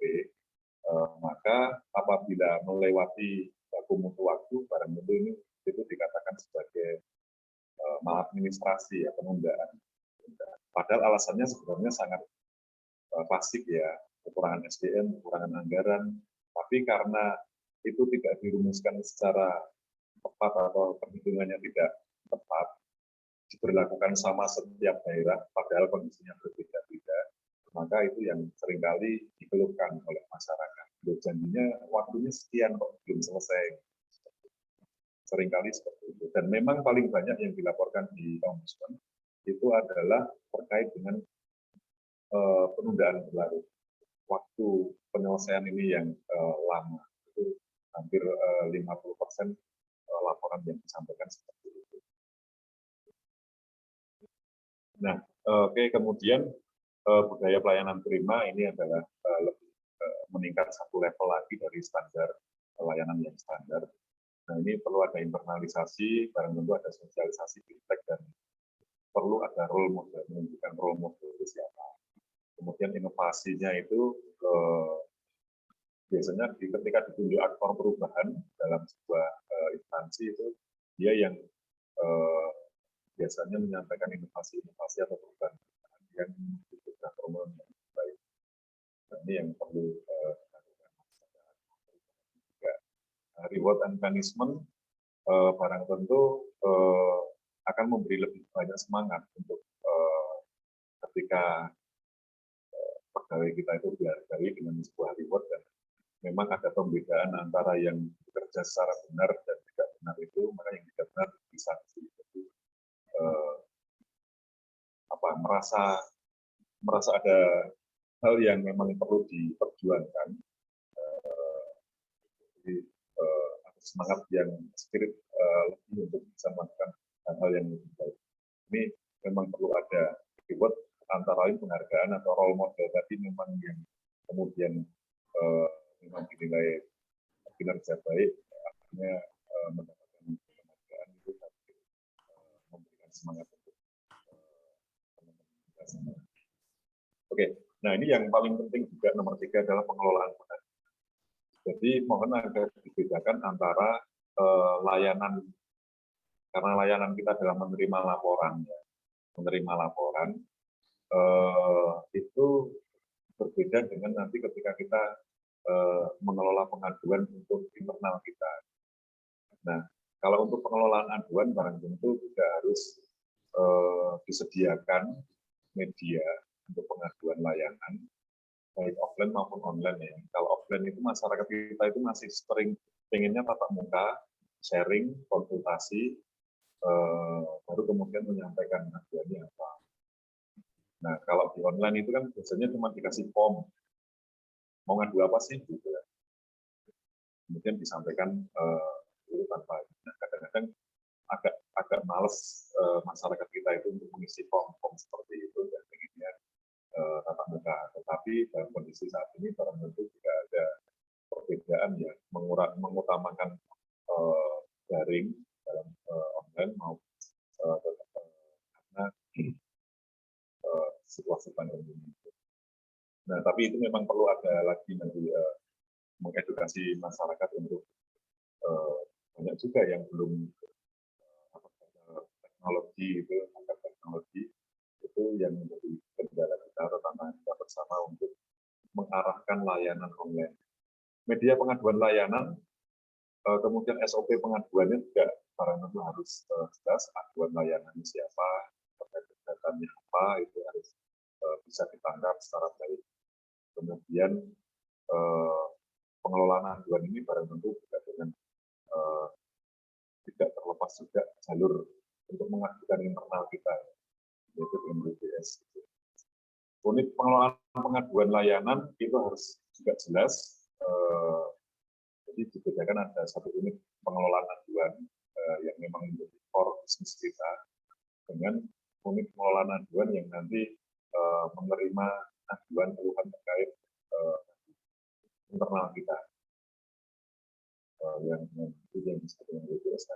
maka apabila melewati baku mutu waktu, barang tentu ini itu dikatakan sebagai maladministrasi, ya, penundaan. Padahal alasannya sebenarnya sangat klasik, ya, kekurangan SDM, kekurangan anggaran, tapi karena itu tidak dirumuskan secara tepat atau perhitungannya tidak tepat, diberlakukan sama setiap daerah, padahal kondisinya berbeda-beda, maka itu yang seringkali dikeluhkan oleh masyarakat. Janjinya waktunya sekian kok belum selesai. Seringkali seperti itu. Dan memang paling banyak yang dilaporkan di Ombudsman itu adalah terkait dengan penundaan berlarut. Waktu penyelesaian ini yang lama, itu hampir 50% laporan yang disampaikan seperti itu. Nah, kemudian budaya pelayanan prima ini adalah lebih meningkat satu level lagi dari standar pelayanan yang standar. Nah, ini perlu ada internalisasi, barang tentu ada sosialisasi feedback, dan perlu ada role model, menunjukkan role model itu siapa. Kemudian inovasinya itu biasanya ketika ditunjuk aktor perubahan dalam sebuah instansi, itu dia yang biasanya menyampaikan inovasi-inovasi atau perubahan yang membutuhkan performa yang baik. Nah, ini yang perlu dilakukan. Reward and punishment barang tentu akan memberi lebih banyak semangat untuk ketika pegawai kita itu dihargai dengan sebuah reward, dan memang ada pembedaan antara yang bekerja secara benar dan tidak benar itu, maka yang tidak benar disanksi. Jadi merasa ada hal yang memang perlu diperjuangkan. Jadi ada semangat yang spirit lebih untuk bisa melakukan hal-hal yang lebih baik. Ini memang perlu ada reward, antara lain penghargaan atau role model tadi memang yang kemudian memang dinilai kinerja baik, akhirnya mendapatkan penghargaan itu, memberikan semangat untuk teman-teman. Oke, nah ini yang paling penting juga, nomor 3 adalah pengelolaan benar. Jadi mohon agar dibedakan antara layanan, karena layanan kita adalah menerima laporan, ya. Menerima laporan itu berbeda dengan nanti ketika kita mengelola pengaduan untuk internal kita. Nah, kalau untuk pengelolaan aduan, barang tentu juga harus disediakan media untuk pengaduan layanan, baik offline maupun online, ya. Kalau offline itu masyarakat kita itu masih sering pengennya tatap muka, sharing, konsultasi, baru kemudian menyampaikan aduannya apa. Nah, kalau di online itu kan biasanya cuma dikasih form, mau ngadu apa sih, gitu ya. Kemudian disampaikan itu tanpa. Nah, kadang-kadang agak males masyarakat kita itu untuk mengisi form seperti itu, dan pengennya tatap muka. Tetapi dalam kondisi saat ini barang tentu juga ada perbedaan, ya, mengutamakan daring dalam online maupun karena situasi pandemi ini. Nah, tapi itu memang perlu ada lagi nanti mengedukasi masyarakat untuk banyak juga yang belum teknologi itu, angkat teknologi itu yang menjadi kendala kita, terutama kita bersama untuk mengarahkan layanan online. Media pengaduan layanan, kemudian SOP pengaduannya juga barang tentu harus jelas, aduan layanan siapa, datanya apa, itu harus bisa ditangkap secara baik. Kemudian pengelolaan aduan ini barang tentu juga dengan tidak terlepas juga jalur untuk mengadukan internal kita, yaitu MBPS. Unit pengelolaan pengaduan layanan itu harus juga jelas. Jadi dibedakan, ada satu unit pengelolaan aduan yang memang menjadi core bisnis kita, dengan unit pengelolaan aduan yang nanti menerima aduan keluhan terkait internal kita, yang disebut dengan WPS.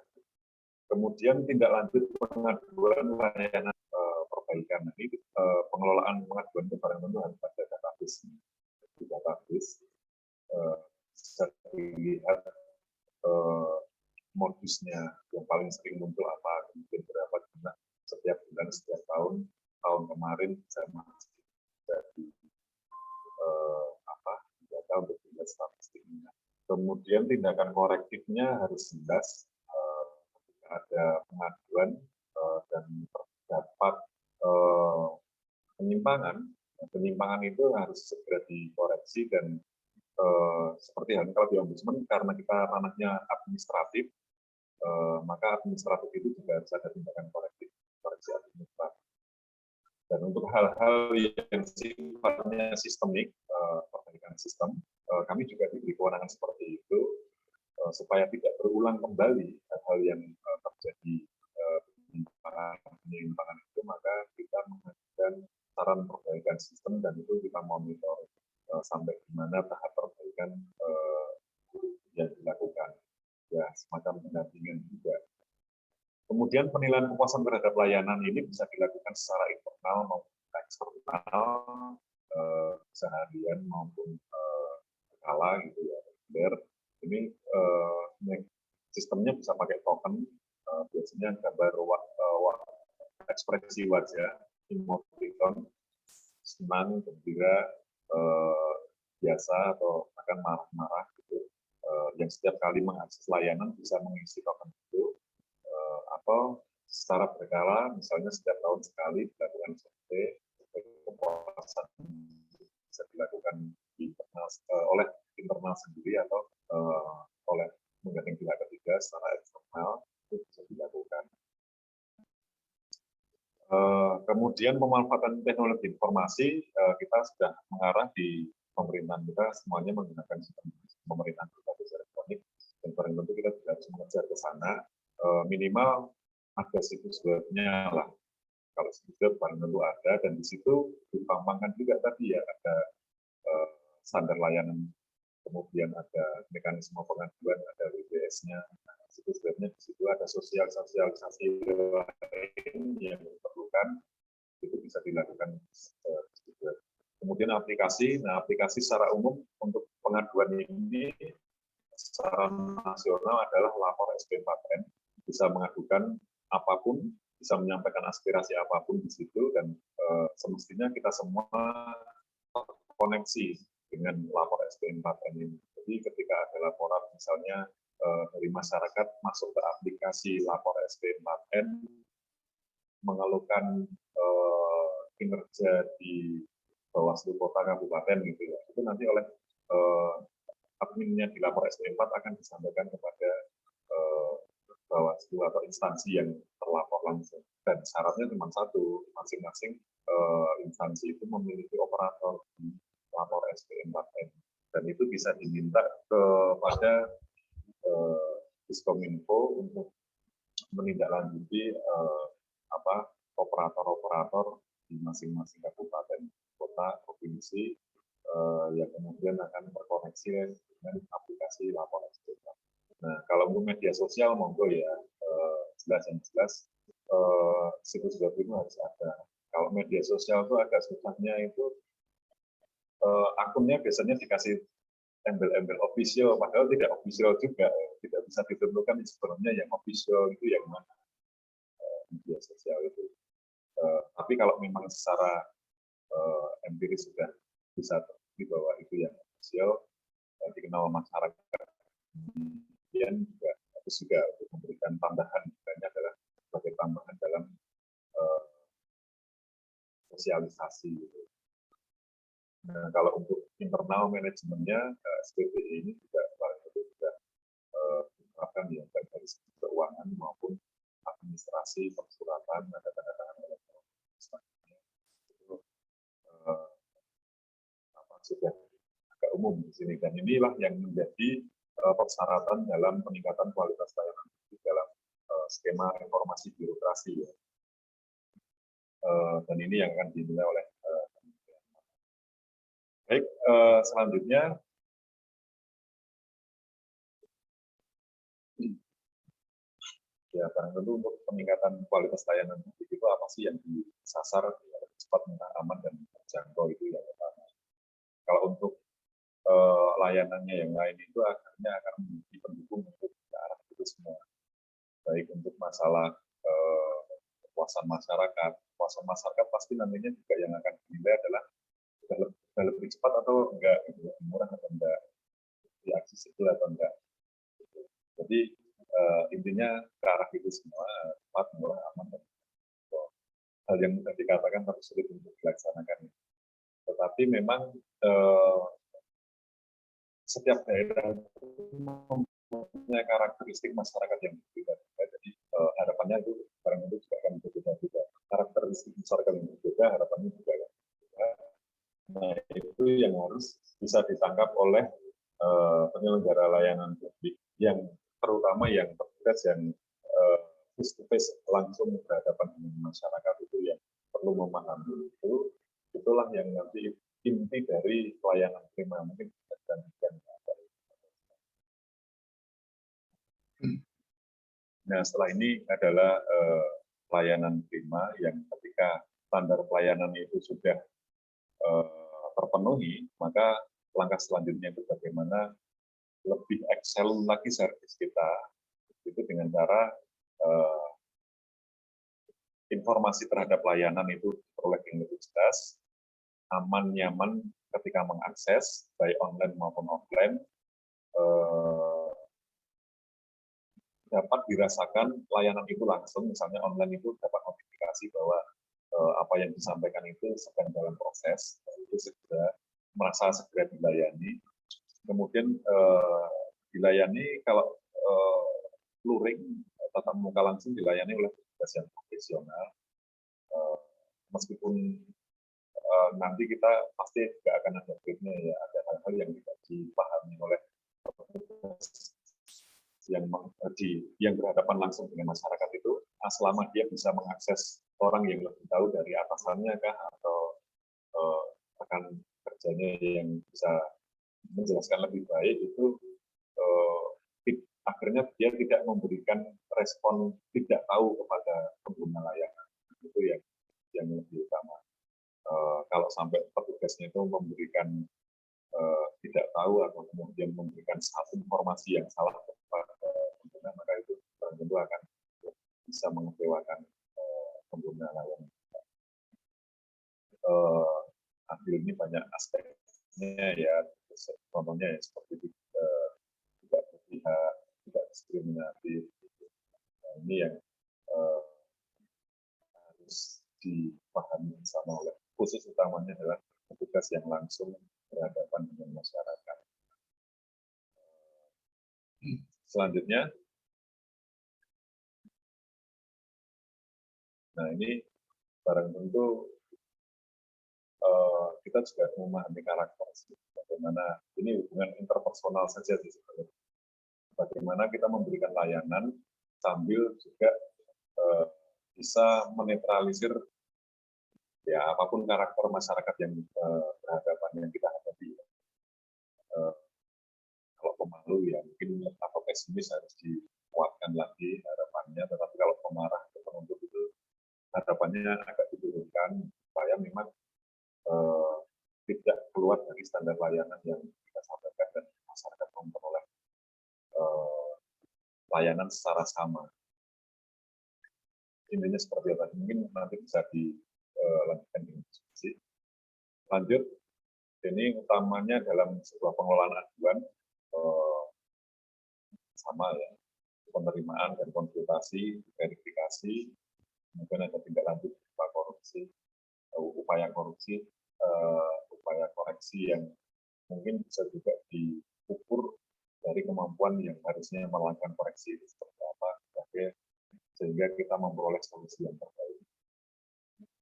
Kemudian tindak lanjut pengaduan layanan perbaikan. Nah, ini pengelolaan pengaduan itu barang tentu harus ada database. Di database bisa dilihat modusnya yang paling sering muncul apa, kemudian berapa jumlah setiap bulan, setiap tahun. Tahun kemarin saya masih jadi data untuk dilihat statistiknya. Kemudian tindakan korektifnya harus jelas. Ketika ada pengaduan dan terdapat penyimpangan itu harus segera dikoreksi dan seperti halnya kalau di ombudsman karena kita ranahnya administratif, maka administratif itu juga harus ada tindakan koreksi administratif. Dan untuk hal-hal yang sifatnya sistemik, perbaikan sistem, kami juga diberi kewenangan seperti itu supaya tidak berulang kembali hal-hal yang terjadi penyimpangan itu, maka kita mengajukan saran perbaikan sistem dan itu kita monitor sampai di mana tahap perbaikan yang dilakukan, ya semacam pendampingan juga. Kemudian penilaian kepuasan terhadap layanan ini bisa dilakukan secara internal maupun eksternal, seharian maupun berkala gitu ya. Ini sistemnya bisa pakai token, biasanya gambar ekspresi wajah, emoticon, senang, gembira, biasa atau akan marah-marah gitu, yang setiap kali mengakses layanan bisa mengisi token itu, atau secara berkala, misalnya setiap tahun sekali dilakukan survei, kepuasan bisa dilakukan oleh internal sendiri atau oleh menggandeng pihak ketiga secara eksternal itu bisa dilakukan. Kemudian pemanfaatan teknologi informasi, kita sudah mengarah di pemerintahan kita semuanya menggunakan sistem pemerintahan berbasis elektronik, dan barang tentu kita juga harus mengejar ke sana, minimal ada situs webnya lah. Kalau situs web barang tentu ada, dan di situ dipampangkan juga tadi ya ada standar layanan, kemudian ada mekanisme pengaduan, ada WBS-nya, situs webnya di situ ada sosialisasi lain yang diperlukan, itu bisa dilakukan. Kemudian aplikasi, nah aplikasi secara umum untuk pengaduan ini secara nasional adalah lapor SP4N, bisa mengadukan apapun, bisa menyampaikan aspirasi apapun di situ, dan semestinya kita semua terkoneksi dengan lapor SP4N ini. Jadi ketika ada laporan misalnya dari masyarakat masuk ke aplikasi lapor SP4N, mengeluhkan kinerja di Bawaslu Kota Kabupaten gitu ya, itu nanti oleh adminnya di lapor SP4 akan disampaikan kepada Bawaslu atau instansi yang terlapor langsung. Dan syaratnya cuma satu, masing-masing instansi itu memiliki operator di lapor SP4N, dan itu bisa diminta kepada Diskominfo untuk menindaklanjuti operator-operator di masing-masing kabupaten, kota, provinsi, yang kemudian akan terkoneksi dengan aplikasi lapor SP4. Nah, kalau untuk media sosial monggo ya, jelas situs web itu harus ada. Kalau media sosial itu agak susahnya itu akunnya biasanya dikasih embel-embel official, padahal tidak official juga, tidak bisa ditentukan sebenarnya yang official itu yang mana media sosial itu. Tapi kalau memang secara empiris sudah bisa terbukti bahwa itu yang official, dikenal masyarakat, kemudian juga harus juga untuk memberikan tambahan, misalnya adalah sebagai tambahan dalam sosialisasi gitu. Nah, kalau untuk internal manajemennya, SPPI ini juga sudah diterapkan ya, baik dari segi keuangan maupun administrasi, persuratan, ada tanda tangan elektronik, itu sudah agak umum di sini. Dan inilah yang menjadi persyaratan dalam peningkatan kualitas layanan dalam skema informasi birokrasi ya. Dan ini yang akan dinilai oleh baik, selanjutnya Ya, barang tentu untuk peningkatan kualitas layanan publik itu apa sih yang disasar biar cepat, aman, dan terjangkau, itu yang pertama. Kalau untuk layanannya yang lain itu akhirnya akan menjadi pendukung untuk ke arah itu semua. Baik untuk masalah kepuasan masyarakat. Kepuasan masyarakat pasti nantinya juga yang akan dinilai adalah sudah lebih cepat atau enggak, lebih murah atau enggak, lebih aksesibel atau enggak. Jadi intinya ke arah itu semua, cepat, murah, aman, dan hal yang sudah dikatakan tapi sulit untuk dilaksanakan. Tetapi memang setiap daerah mempunyai karakteristik masyarakat yang berbeda. Jadi harapannya itu barang itu juga akan berbeda-beda. Karakteristik masyarakat yang berbeda, harapannya juga akan berbeda. Nah, itu yang harus bisa ditangkap oleh penyelenggara layanan publik, yang terutama yang bertugas yang face to face langsung berhadapan dengan masyarakat, itu yang perlu memahami itu. Itulah yang nanti inti dari pelayanan prima. Mungkin dan nah, setelah ini adalah pelayanan prima yang ketika standar pelayanan itu sudah terpenuhi, maka langkah selanjutnya itu bagaimana lebih excel lagi servis kita, itu dengan cara informasi terhadap layanan itu diperoleh yang lebih jelas, aman, nyaman ketika mengakses, baik online maupun offline, dapat dirasakan layanan itu langsung. Misalnya online itu dapat notifikasi bahwa apa yang disampaikan itu sedang dalam proses, itu merasa segera dilayani. Kemudian dilayani kalau luring, tatap muka langsung dilayani oleh petugas yang profesional. Meskipun nanti kita pasti juga akan ada triknya, ya, ada hal-hal yang tidak dipahami oleh petugas yang berhadapan langsung dengan masyarakat itu, selama dia bisa mengakses orang yang lebih tahu dari atasannya kah, atau rekan kerjanya yang bisa menjelaskan lebih baik, itu akhirnya dia tidak memberikan respon tidak tahu kepada pengguna layanan. Itu yang lebih utama. Kalau sampai petugasnya itu memberikan tidak tahu atau kemudian memberikan satu informasi yang salah kepada pengguna, maka itu tentu akan bisa mengecewakan pengguna layanan. Adil ini banyak aspeknya, ya, contohnya ya, seperti tidak berpihak, tidak diskriminatif. Nah, ini yang harus dipahami bersama oleh, khusus utamanya adalah petugas yang langsung berhadapan dengan masyarakat. Selanjutnya, nah ini barang tentu kita juga memahami karakter, bagaimana ini hubungan interpersonal saja sih sebenarnya. Bagaimana kita memberikan layanan sambil juga bisa menetralisir ya apapun karakter masyarakat yang berhadapan yang kita hadapi. Kalau pemalu ya mungkin atau pesimis harus dikuatkan lagi harapannya, tetapi kalau pemarah atau penuntut itu harapannya agak diturunkan supaya memang tidak keluar dari standar layanan yang kita sampaikan dan masyarakat memperoleh layanan secara sama. Intinya seperti apa? Mungkin nanti bisa dilanjutkan dengan diskusi. Lanjut, ini utamanya dalam sebuah pengelolaan aduan sama ya, penerimaan dan konsultasi, verifikasi, kemudian ada tindak lanjut korupsi, upaya korupsi, upaya koreksi yang mungkin bisa juga diukur dari kemampuan yang harusnya melakukan koreksi itu seperti apa, sehingga kita memperoleh solusi yang terbaik.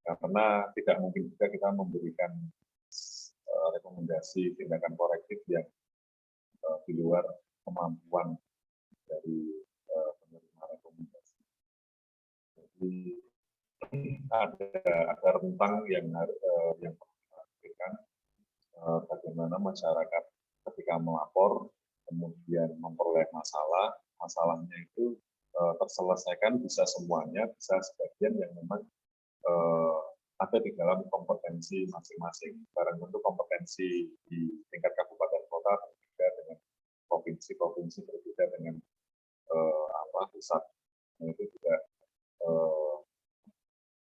Karena tidak mungkin juga kita memberikan rekomendasi tindakan korektif yang di luar kemampuan dari penerima rekomendasi. Jadi ada rentang yang perlu kita berikan, bagaimana masyarakat ketika melapor kemudian memperoleh masalahnya itu terselesaikan, bisa semuanya, bisa sebagian yang memang ada di dalam kompetensi masing-masing. Barang tentu kompetensi di tingkat kabupaten kota berbeda dengan provinsi berbeda dengan pusat. Nah, itu juga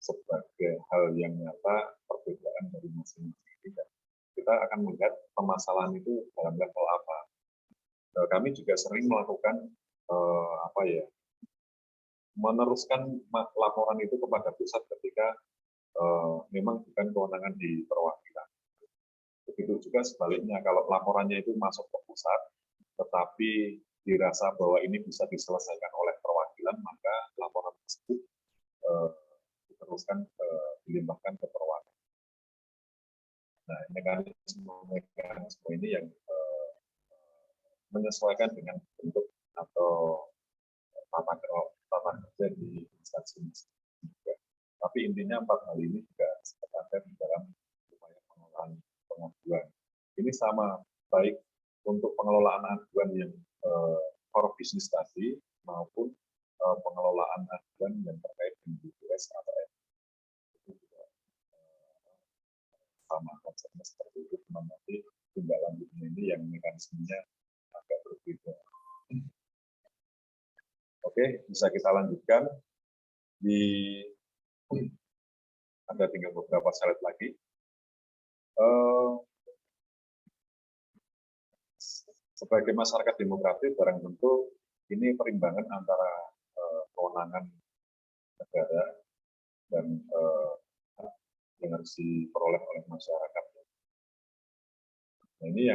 sebagai hal yang nyata perbedaan dari masing-masing. Kita akan melihat permasalahan itu dalam level apa. Kami juga sering melakukan meneruskan laporan itu kepada pusat ketika memang bukan kewenangan di perwakilan. Begitu juga sebaliknya, kalau laporannya itu masuk ke pusat, tetapi dirasa bahwa ini bisa diselesaikan oleh perwakilan, maka laporan tersebut diteruskan dilimpahkan ke perwakilan. Nah, mekanisme ini yang menyesuaikan dengan bentuk atau tata kerja di instansi juga. Tapi intinya 4 hal ini juga terkait di dalam upaya pengelolaan pengaduan. Ini sama baik untuk pengelolaan aduan yang core business tadi maupun pengelolaan aduan yang terkait dengan BPS atau itu juga sama konsepnya seperti itu, nanti tindak lanjutnya ini yang mekanismenya agak berbeda. Oke, bisa kita lanjutkan. Ada tinggal beberapa slide lagi. Sebagai masyarakat demokratis, barang tentu ini perimbangan antara kewenangan negara dan yang harus diperoleh oleh masyarakat. Nah, ini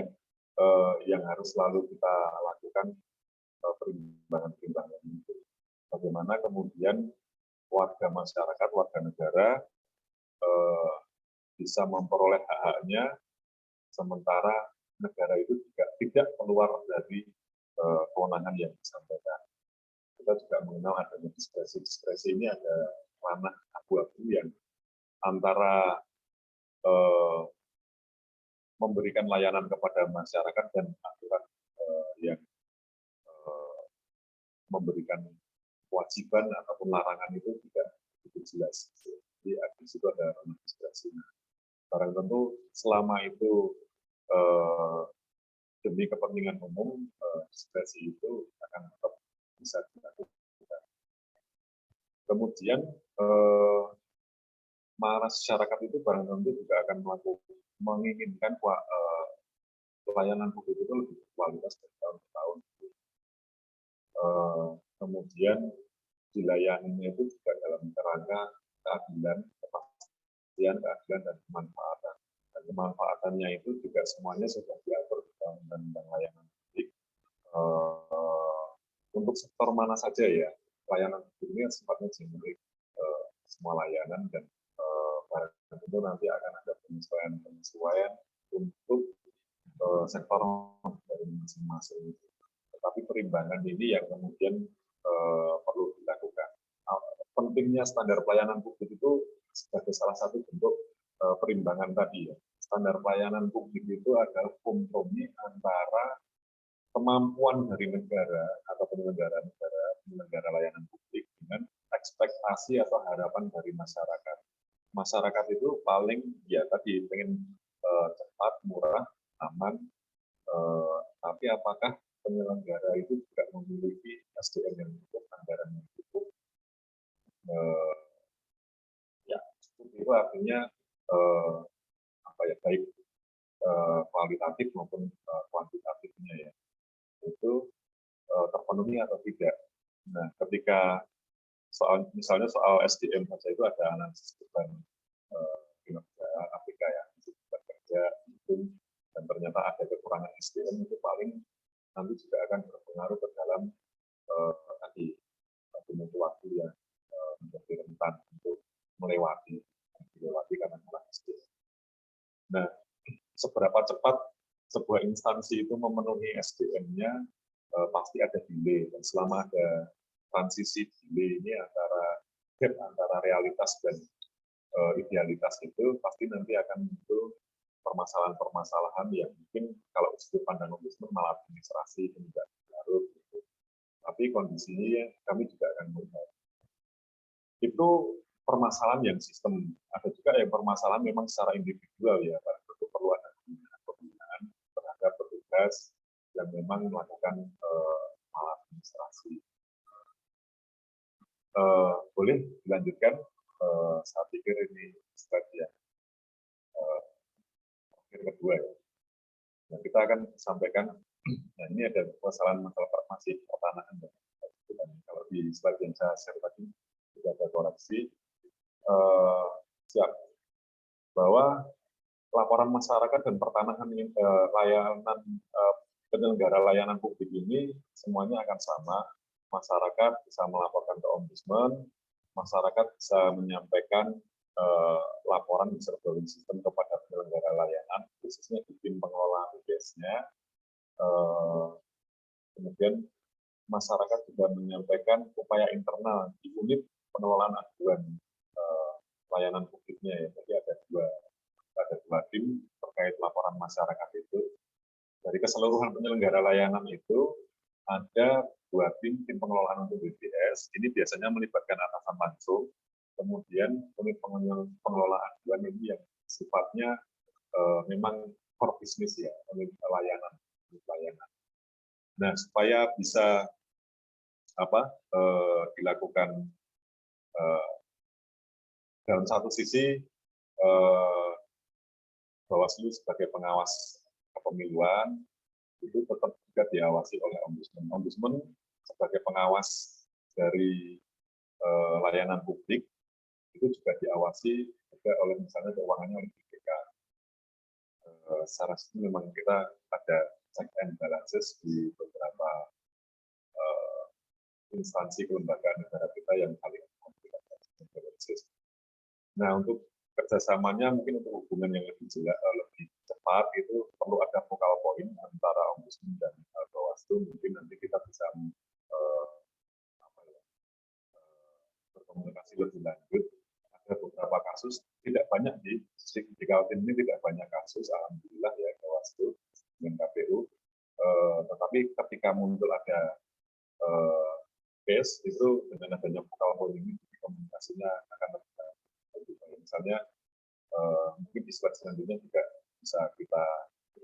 yang harus selalu kita lakukan, perimbangan itu. Bagaimana kemudian warga masyarakat, warga negara bisa memperoleh hak-haknya, sementara negara itu juga tidak keluar dari kewenangan yang disampaikan. Kita juga mengenal adanya diskresi. Diskresi ini ada ranah abu-abu yang antara memberikan layanan kepada masyarakat dan aturan yang memberikan kewajiban ataupun larangan itu tidak begitu jelas. Jadi di situ ada ranah diskresi. Barang tentu selama itu demi kepentingan umum, diskresi itu akan tetap bisa dilakukan. Kemudian masyarakat itu barang tentu juga akan menginginkan pelayanan publik itu lebih berkualitas dari tahun ke tahun. Kemudian dilayaninya itu juga dalam kerangka keadilan, kepastian, keadilan dan kemanfaatan. Dan kemanfaatannya itu juga semuanya sudah diatur di dalam undang-undang layanan publik. Untuk sektor mana saja ya, layanan publik ini sifatnya generik, semua layanan, dan tentu nanti akan ada penyesuaian untuk sektor dari masing-masing. Tetapi perimbangan ini yang kemudian perlu dilakukan. Pentingnya standar pelayanan publik itu sebagai salah satu bentuk perimbangan tadi ya. Standar pelayanan publik itu adalah kompromi antara kemampuan dari negara atau penyelenggara layanan publik dengan ekspektasi atau harapan dari masyarakat. Masyarakat itu paling ya tadi pengen cepat, murah, aman, tapi apakah penyelenggara itu juga memiliki SDM yang cukup, anggaran yang cukup? Ya, itu artinya baik kualitatif maupun kuantitatifnya ya, itu terpenuhi atau tidak. Nah, ketika misalnya soal SDM saja itu ada analisis beban kinerja APK ya, beban kerja itu, dan ternyata ada kekurangan SDM, itu paling nanti juga akan berpengaruh ke dalam tadi waktu yang menjadi rentan untuk melewati karena kurang SDM. Nah, seberapa cepat sebuah instansi itu memenuhi SDM-nya pasti ada delay, dan selama ada transisi delay ini antara realitas dan idealitas itu pasti nanti akan muncul permasalahan-permasalahan yang mungkin kalau sudut pandang ombudsman malah administrasi, tidak harus gitu. tapi kondisinya kami juga akan melihat. Itu permasalahan yang sistem. Ada juga yang permasalahan memang secara individual ya, Pak. Itu perlu ada pembinaan terhadap petugas yang memang melakukan maladministrasi. Boleh dilanjutkan? Saya pikir ini slide yang kedua ya. Nah, kita akan sampaikan. Nah, ini ada masalah masih pertanahan. Kalau di slide yang saya share tadi tidak ada koreksi. Siap bahwa laporan masyarakat dan pertanahan layanan penyelenggara layanan publik ini semuanya akan sama. Masyarakat bisa melaporkan ke Ombudsman, masyarakat bisa menyampaikan laporan whistleblowing system kepada penyelenggara layanan, khususnya di tim pengelola BPS-nya. Kemudian masyarakat juga menyampaikan upaya internal di unit pengelolaan aduan layanan publiknya ya. Jadi ada dua tim terkait laporan masyarakat itu. Dari keseluruhan penyelenggara layanan itu ada 2 tim pengelolaan untuk BPS. Ini biasanya melibatkan atasan langsung. Kemudian unit pengelolaan aduan ini yang sifatnya memang core business ya, unit layanan. Nah, supaya bisa dilakukan dalam satu sisi Bawaslu sebagai pengawas kepemiluan itu tetap juga diawasi oleh Ombudsman. Ombudsman sebagai pengawas dari layanan publik itu juga diawasi juga oleh misalnya keuangannya oleh BPK. Secara resmi memang kita ada check and balances di beberapa instansi kelembagaan negara kita yang paling memberikan check and balances. Nah, untuk kerjasamanya mungkin untuk hubungan yang lebih jelas, lebih cepat itu perlu ada focal point antara Ombudsman dan Bawaslu. Mungkin nanti kita bisa berkomunikasi lebih lanjut. Ada beberapa kasus, tidak banyak di Kaltim ini tidak banyak kasus, alhamdulillah ya Bawaslu dan KPU. Tetapi ketika muncul ada case itu dengan adanya focal point ini komunikasinya akan lebih baik. Misalnya mungkin di slide selanjutnya juga bisa kita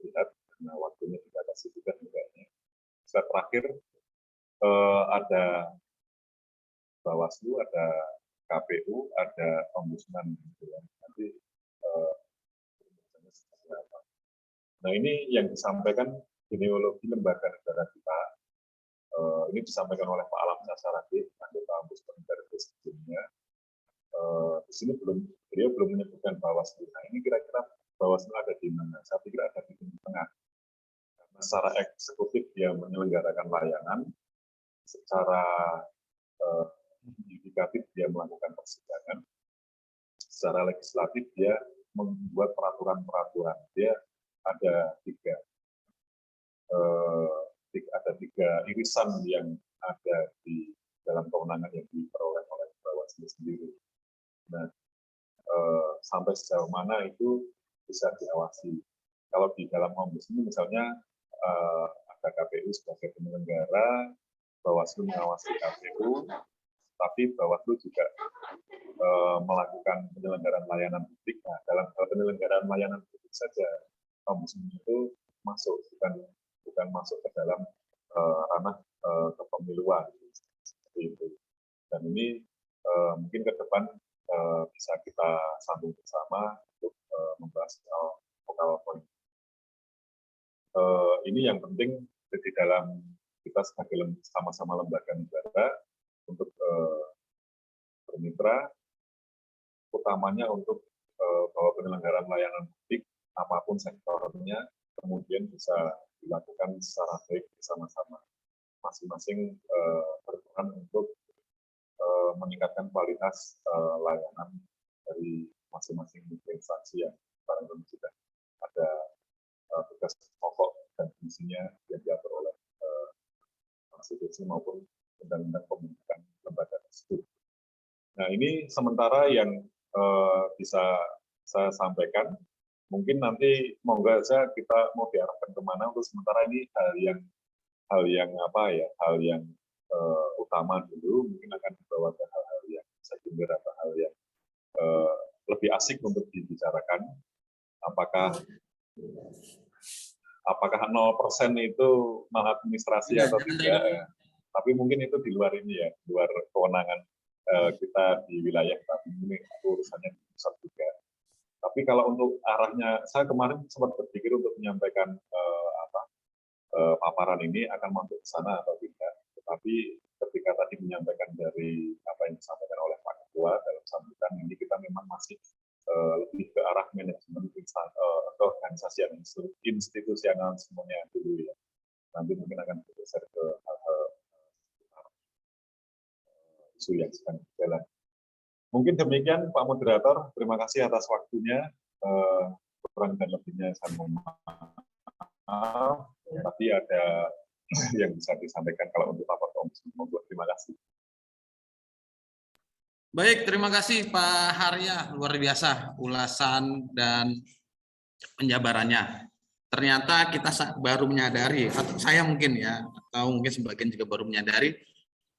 lihat karena waktunya tidak kasih juga tidaknya. Slide terakhir ada Bawaslu, ada KPU, ada Ombudsman gitu ya. Nanti nah ini yang disampaikan genealogi lembaga negara kita. Ini disampaikan oleh Pak Alam Sasarati, anggota Ombudsman dari sebelumnya. Di sini beliau belum menyebutkan Bawaslu. Nah, ini kira-kira Bawaslu ada di mana? Saya pikir ada di tengah. Karena secara eksekutif dia menyelenggarakan layanan, secara yudikatif dia melakukan persidangan, secara legislatif dia membuat peraturan-peraturan. Dia ada tiga irisan yang ada di dalam kewenangan yang diperoleh oleh Bawaslu sendiri. Nah, sampai sejauh mana itu bisa diawasi. Kalau di dalam Ombudsman misalnya ada KPU sebagai penyelenggara, Bawaslu mengawasi KPU, tapi Bawaslu juga melakukan penyelenggaraan layanan publik. Nah, dalam penyelenggaraan layanan publik saja, Ombudsman itu masuk, bukan masuk ke dalam ranah kepemiluan seperti itu. Dan ini mungkin ke depan bisa kita sambung bersama untuk membahas soal focal point. Ini yang penting di dalam kita sebagai sama-sama lembaga negara untuk bermitra, utamanya untuk bahwa penyelenggaraan layanan publik apapun sektornya kemudian bisa dilakukan secara baik bersama-sama, masing-masing berperan untuk meningkatkan kualitas layanan dari masing-masing instansi yang barangkali sudah ada tugas pokok dan fungsinya yang diatur oleh konstitusi maupun undang-undang pembentukan lembaga tersebut. Nah, ini sementara yang bisa saya sampaikan. Mungkin nanti monggo saja kita mau diarahkan kemana. Untuk sementara ini hal yang utama dulu, mungkin akan dibawa ke hal-hal yang sekunder atau hal yang lebih asik untuk dibicarakan. Apakah 0% itu maladministrasi atau tidak? Tapi mungkin itu di luar ini ya, di luar kewenangan kita di wilayah, tapi ini urusannya di pusat juga. Tapi kalau untuk arahnya, saya kemarin sempat berpikir untuk menyampaikan paparan ini akan masuk ke sana atau tidak. Tetapi ketika tadi menyampaikan dari apa yang disampaikan oleh Pak Ketua dalam sambutan ini, kita memang masih lebih ke arah manajemen organisasi yang institusional semuanya dulu ya. Nanti mungkin akan bergeser ke hal-hal isu yang sedang berjalan. Mungkin demikian Pak Moderator, terima kasih atas waktunya. Kurang dan lebihnya saya mohon maaf. Tapi ada yang bisa disampaikan kalau untuk Bapak Ombudsman. Terima kasih. Baik, terima kasih Pak Harya, luar biasa ulasan dan penjabarannya. Ternyata kita baru menyadari, atau saya mungkin ya, atau mungkin sebagian juga baru menyadari,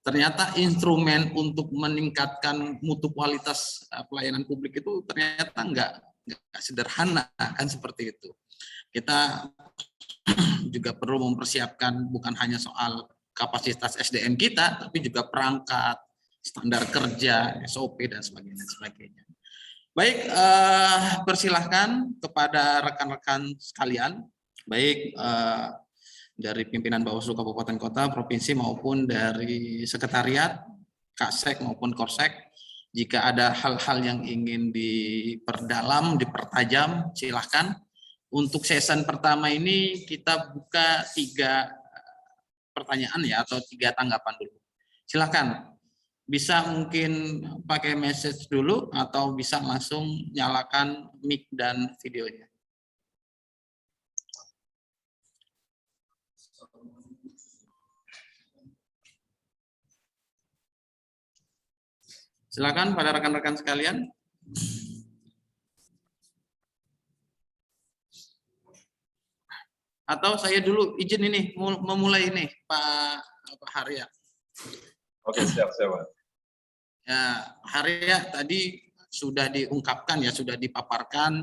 ternyata instrumen untuk meningkatkan mutu kualitas pelayanan publik itu ternyata nggak sederhana, kan seperti itu. Kita juga perlu mempersiapkan bukan hanya soal kapasitas SDM kita, tapi juga perangkat, standar kerja, SOP, dan sebagainya. Baik, persilahkan kepada rekan-rekan sekalian, baik dari pimpinan Bawaslu Kabupaten Kota, Provinsi, maupun dari Sekretariat, Kasek maupun Korsek, jika ada hal-hal yang ingin diperdalam, dipertajam, silahkan. Untuk season pertama ini kita buka 3 pertanyaan ya, atau 3 tanggapan dulu. Silahkan. Bisa mungkin pakai message dulu atau bisa langsung nyalakan mic dan videonya. Silakan pada rekan-rekan sekalian. Atau saya dulu izin ini memulai ini Pak Harya. Oke, siap. Ya, Harya tadi sudah diungkapkan ya, sudah dipaparkan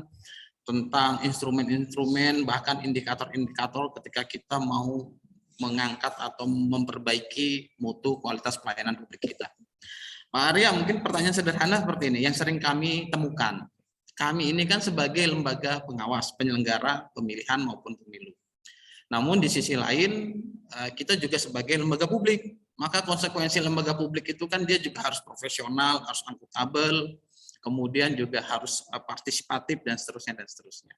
tentang instrumen-instrumen, bahkan indikator-indikator ketika kita mau mengangkat atau memperbaiki mutu kualitas pelayanan publik kita. Pak Arya, mungkin pertanyaan sederhana seperti ini, yang sering kami temukan. Kami ini kan sebagai lembaga pengawas, penyelenggara pemilihan maupun pemilu. Namun di sisi lain, kita juga sebagai lembaga publik. Maka konsekuensi lembaga publik itu kan dia juga harus profesional, harus akuntabel, kemudian juga harus partisipatif, dan seterusnya, dan seterusnya.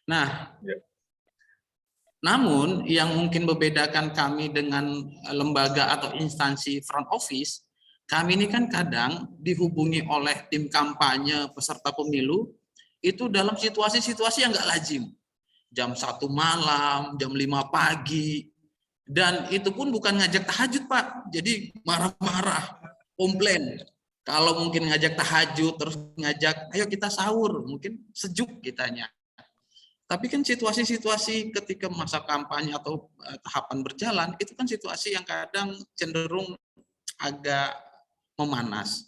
Nah, namun yang mungkin membedakan kami dengan lembaga atau instansi front office, kami ini kan kadang dihubungi oleh tim kampanye peserta pemilu itu dalam situasi-situasi yang nggak lazim. Jam 1 malam, jam 5 pagi, dan itu pun bukan ngajak tahajud Pak, jadi marah-marah, komplain. Kalau mungkin ngajak tahajud, terus ngajak, ayo kita sahur, mungkin sejuk kitanya. Tapi kan situasi-situasi ketika masa kampanye atau tahapan berjalan, itu kan situasi yang kadang cenderung agak memanas.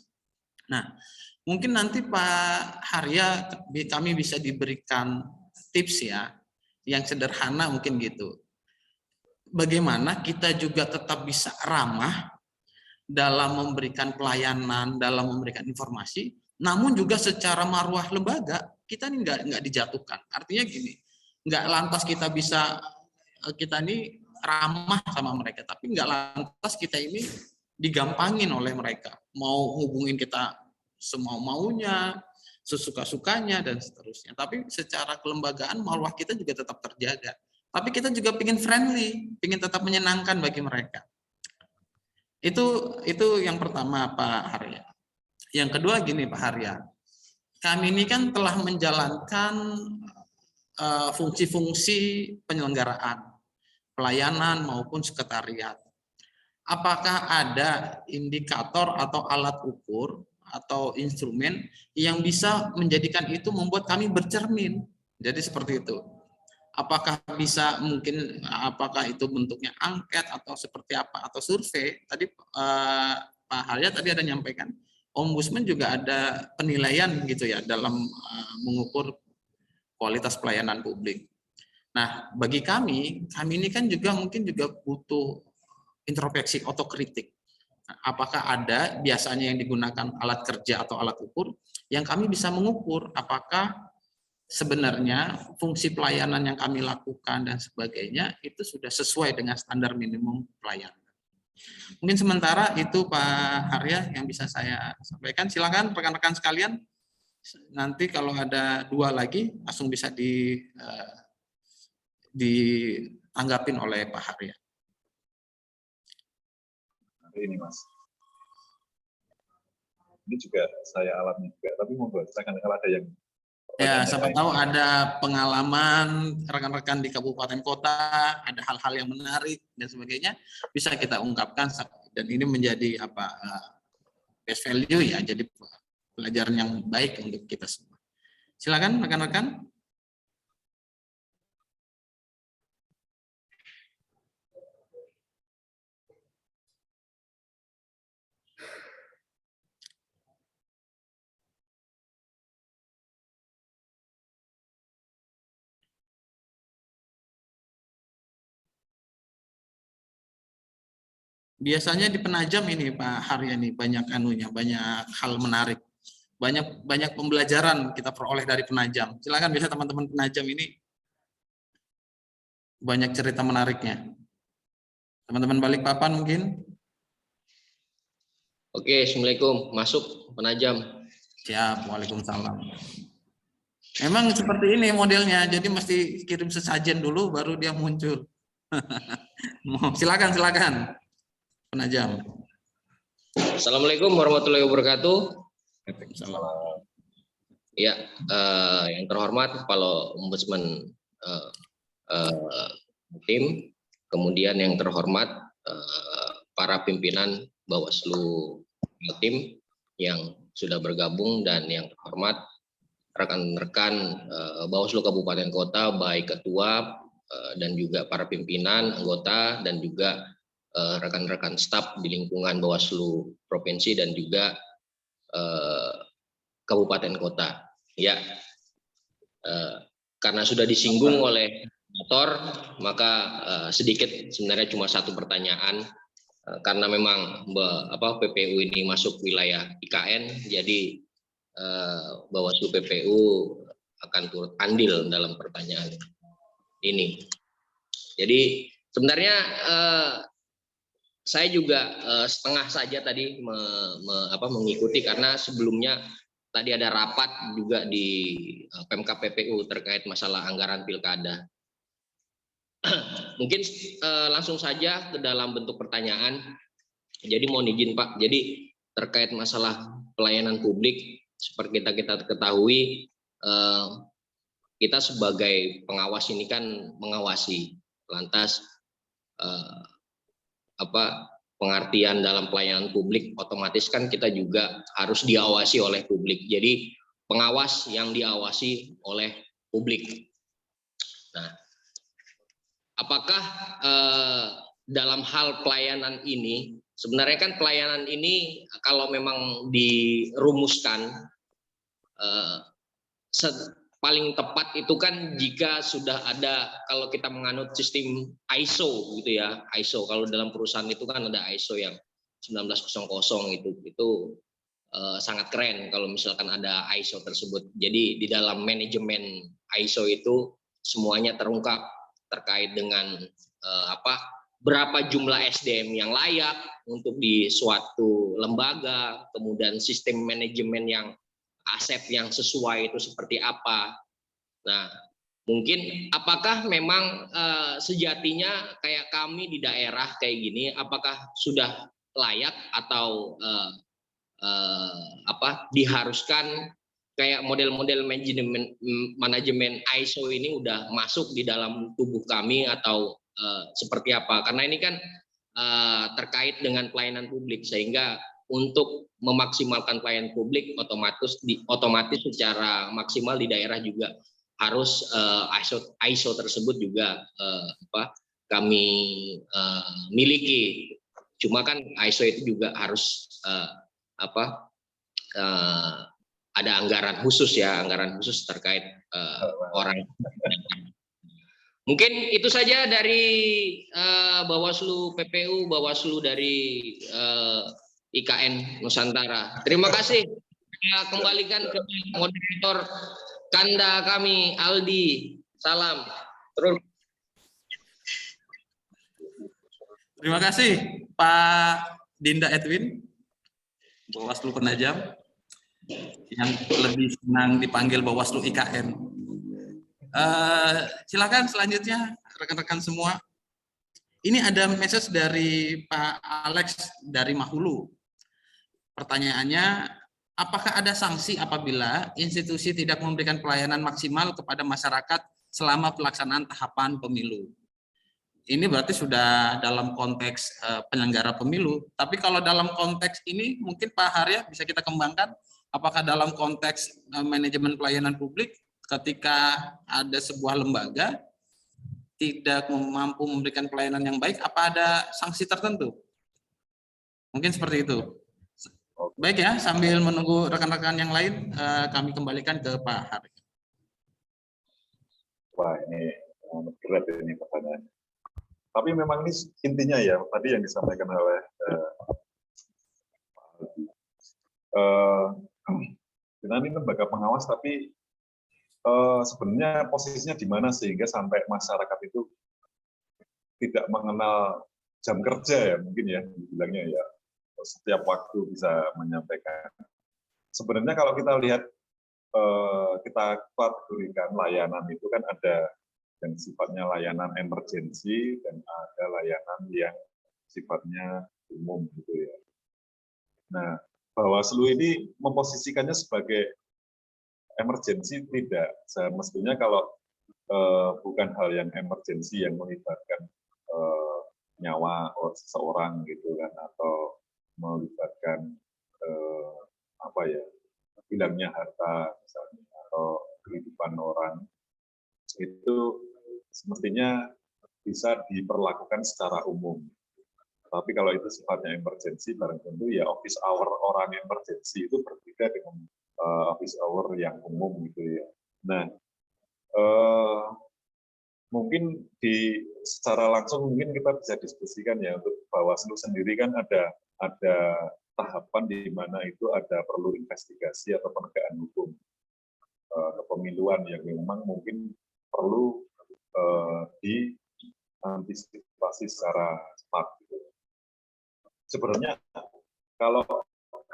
Nah, mungkin nanti Pak Harya, kami bisa diberikan tips ya, yang sederhana mungkin gitu. Bagaimana kita juga tetap bisa ramah dalam memberikan pelayanan, dalam memberikan informasi, namun juga secara marwah lembaga kita ini nggak dijatuhkan. Artinya gini, nggak lantas kita ini ramah sama mereka, tapi nggak lantas kita ini digampangin oleh mereka, mau hubungin kita semau-maunya, sesuka-sukanya, dan seterusnya. Tapi secara kelembagaan marwah kita juga tetap terjaga. Tapi kita juga ingin friendly, ingin tetap menyenangkan bagi mereka. Itu yang pertama Pak Harya. Yang kedua gini Pak Harya, kami ini kan telah menjalankan fungsi-fungsi penyelenggaraan, pelayanan maupun sekretariat. Apakah ada indikator atau alat ukur atau instrumen yang bisa menjadikan itu membuat kami bercermin? Jadi seperti itu. Apakah bisa mungkin apakah itu bentuknya angket atau seperti apa atau survei? Tadi Pak Harya tadi ada nyampaikan Ombudsman juga ada penilaian gitu ya dalam mengukur kualitas pelayanan publik. Nah, bagi kami ini kan juga mungkin juga butuh introspeksi, otokritik. Apakah ada biasanya yang digunakan alat kerja atau alat ukur yang kami bisa mengukur apakah sebenarnya fungsi pelayanan yang kami lakukan dan sebagainya itu sudah sesuai dengan standar minimum pelayanan. Mungkin sementara itu Pak Harya yang bisa saya sampaikan. Silakan rekan-rekan sekalian. Nanti kalau ada 2 lagi langsung bisa ditanggapin oleh Pak Harya. Ini Mas. Ini juga saya alami juga, tapi monggo silakan kalau ada yang ya, siapa tahu ada pengalaman rekan-rekan di kabupaten kota, ada hal-hal yang menarik dan sebagainya bisa kita ungkapkan dan ini menjadi best value ya, jadi pelajaran yang baik untuk kita semua. Silakan rekan-rekan. Biasanya di Penajam ini Pak Harya nih banyak hal menarik, banyak pembelajaran kita peroleh dari Penajam. Silakan bisa teman-teman Penajam ini banyak cerita menariknya. Teman-teman Balikpapan mungkin. Oke, Assalamualaikum. Masuk Penajam. Siap, waalaikumsalam. Memang seperti ini modelnya, jadi mesti kirim sesajen dulu baru dia muncul. Silakan. Penajam. Assalamualaikum warahmatullahi wabarakatuh. Ya, yang terhormat Kepala Ombudsman tim, kemudian yang terhormat para pimpinan Bawaslu tim yang sudah bergabung dan yang terhormat rekan-rekan Bawaslu Kabupaten Kota, baik ketua dan juga para pimpinan, anggota dan juga rekan-rekan staf di lingkungan Bawaslu Provinsi dan juga Kabupaten Kota. Ya, karena sudah disinggung oleh moderator, maka sedikit sebenarnya cuma 1 pertanyaan karena memang PPU ini masuk wilayah IKN, jadi Bawaslu PPU akan turut andil dalam pertanyaan ini. Jadi sebenarnya saya juga setengah saja tadi mengikuti karena sebelumnya tadi ada rapat juga di Pemkab PPU terkait masalah anggaran pilkada. Mungkin langsung saja ke dalam bentuk pertanyaan. Jadi mohon izin Pak, jadi terkait masalah pelayanan publik seperti kita ketahui, kita sebagai pengawas ini kan mengawasi, lantas pengertian dalam pelayanan publik otomatis kan kita juga harus diawasi oleh publik. Jadi pengawas yang diawasi oleh publik. Nah, apakah dalam hal pelayanan ini sebenarnya kan pelayanan ini kalau memang dirumuskan paling tepat itu kan jika sudah ada, kalau kita menganut sistem ISO gitu ya, ISO kalau dalam perusahaan itu kan ada ISO yang 1900 itu sangat keren kalau misalkan ada ISO tersebut. Jadi di dalam manajemen ISO itu semuanya terungkap terkait dengan berapa jumlah SDM yang layak untuk di suatu lembaga, kemudian sistem manajemen yang aset yang sesuai itu seperti apa. Nah, mungkin apakah memang sejatinya kayak kami di daerah kayak gini, apakah sudah layak atau diharuskan kayak model-model manajemen ISO ini udah masuk di dalam tubuh kami atau seperti apa? Karena ini kan terkait dengan pelayanan publik, sehingga untuk memaksimalkan pelayanan publik otomatis secara maksimal di daerah juga harus ISO tersebut juga kami miliki. Cuma kan ISO itu juga harus ada anggaran khusus ya, anggaran khusus terkait orang. Mungkin itu saja dari Bawaslu PPU, Bawaslu dari IKN Nusantara. Terima kasih. Saya kembalikan ke moderator Kanda kami, Aldi. Salam. Terus. Terima kasih Pak Dinda Edwin, Bawaslu Penajam, yang lebih senang dipanggil Bawaslu IKN. Silakan selanjutnya rekan-rekan semua. Ini ada message dari Pak Alex dari Mahulu. Pertanyaannya, apakah ada sanksi apabila institusi tidak memberikan pelayanan maksimal kepada masyarakat selama pelaksanaan tahapan pemilu? Ini berarti sudah dalam konteks penyelenggara pemilu. Tapi kalau dalam konteks ini mungkin Pak Harya bisa kita kembangkan. Apakah dalam konteks manajemen pelayanan publik ketika ada sebuah lembaga tidak mampu memberikan pelayanan yang baik, apa ada sanksi tertentu? Mungkin seperti itu. Baik ya, sambil menunggu rekan-rekan yang lain, kami kembalikan ke Pak Harya. Wah, ini berat ini pertanyaan. Tapi memang ini intinya ya, tadi yang disampaikan oleh ini lembaga pengawas, tapi sebenarnya posisinya di mana sehingga sampai masyarakat itu tidak mengenal jam kerja ya, mungkin ya, dibilangnya ya, setiap waktu bisa menyampaikan. Sebenarnya kalau kita lihat, kita kategorikan layanan itu kan ada yang sifatnya layanan emergensi dan ada layanan yang sifatnya umum gitu ya. Nah, Bawaslu ini memposisikannya sebagai emergensi tidak. Semestinya kalau bukan hal yang emergensi yang melibatkan nyawa seseorang gitu kan, atau melibatkan hilangnya harta misalnya, atau kehidupan orang, itu semestinya bisa diperlakukan secara umum. Tapi kalau itu sifatnya emergensi, barang tentu ya office hour orang emergensi itu berbeda dengan office hour yang umum gitu ya. Nah, mungkin secara langsung mungkin kita bisa diskusikan ya, untuk Bawaslu sendiri kan ada tahapan di mana itu ada perlu investigasi atau penegakan hukum kepemiluan yang memang mungkin perlu diantisipasi secara cepat. Gitu. Sebenarnya kalau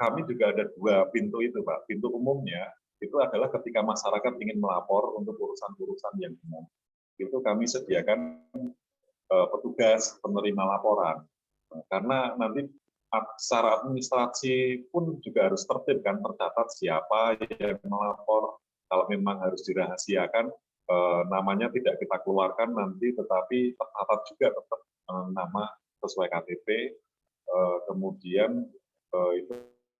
kami juga ada dua pintu itu, Pak. Pintu umumnya itu adalah ketika masyarakat ingin melapor untuk urusan-urusan yang umum. Itu kami sediakan petugas penerima laporan. Karena nanti secara administrasi pun juga harus tertib kan, tercatat siapa yang melapor. Kalau memang harus dirahasiakan, namanya tidak kita keluarkan nanti, tetapi tercatat juga tetap nama sesuai KTP, kemudian itu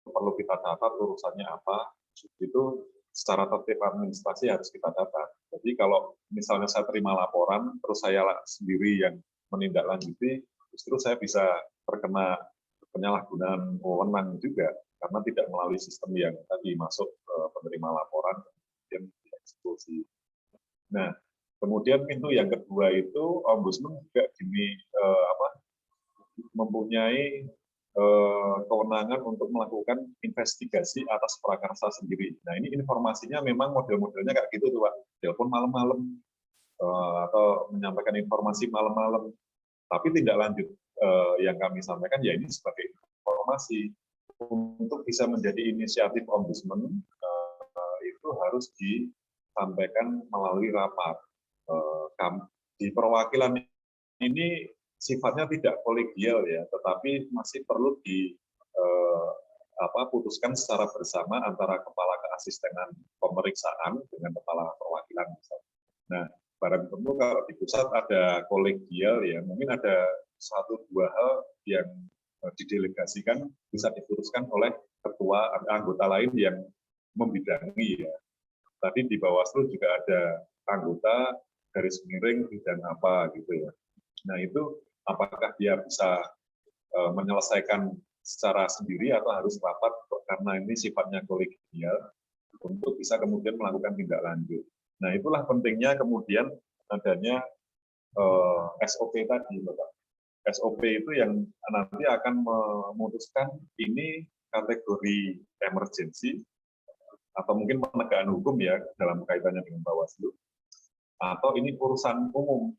perlu kita catat urusannya apa, itu secara tertib administrasi harus kita catat. Jadi kalau misalnya saya terima laporan, terus saya sendiri yang menindaklanjuti, justru saya bisa terkena penyalahgunaan wewenang juga, karena tidak melalui sistem yang tadi masuk penerima laporan, kemudian dieksekusi. Nah, kemudian pintu yang kedua itu Ombudsman juga mempunyai kewenangan untuk melakukan investigasi atas prakarsa sendiri. Nah, ini informasinya memang model-modelnya kayak gitu tuh, Pak. Telepon malam-malam atau menyampaikan informasi malam-malam. Tapi tidak lanjut yang kami sampaikan ya ini sebagai informasi. Untuk bisa menjadi inisiatif Ombudsman itu harus disampaikan melalui rapat. Di perwakilan ini sifatnya tidak kolegial ya, tetapi masih perlu putuskan secara bersama antara kepala keasistenan pemeriksaan dengan kepala perwakilan misalnya. Nah, barang tentu kalau di pusat ada kolegial ya, mungkin ada 1-2 hal yang didelegasikan bisa diputuskan oleh ketua anggota lain yang membidangi ya. Tadi di Bawaslu juga ada anggota garis miring bidang apa gitu ya. Nah itu apakah dia bisa menyelesaikan secara sendiri atau harus rapat karena ini sifatnya kolegial untuk bisa kemudian melakukan tindak lanjut. Nah itulah pentingnya kemudian adanya SOP tadi, Bapak. SOP itu yang nanti akan memutuskan ini kategori emergensi atau mungkin penegakan hukum ya dalam kaitannya dengan Bawaslu, atau ini urusan umum,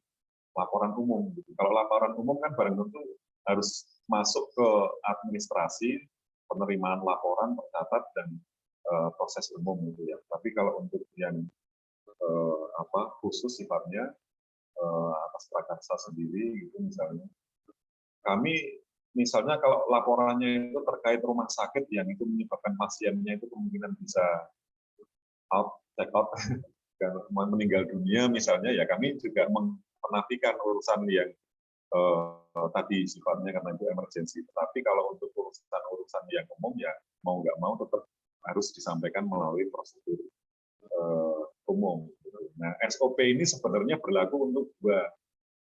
laporan umum. Kalau laporan umum kan barang tentu harus masuk ke administrasi, penerimaan laporan, tercatat, dan proses umum gitu ya. Tapi kalau untuk yang khusus sifatnya atas prakarsa sendiri gitu misalnya, kami misalnya kalau laporannya itu terkait rumah sakit yang itu menyebabkan pasiennya itu kemungkinan bisa check out meninggal dunia misalnya, ya kami juga menafikan urusan yang tadi sifatnya karena itu emergensi. Tapi kalau untuk urusan yang umum ya mau nggak mau tetap harus disampaikan melalui prosedur umum. Nah SOP ini sebenarnya berlaku untuk dua.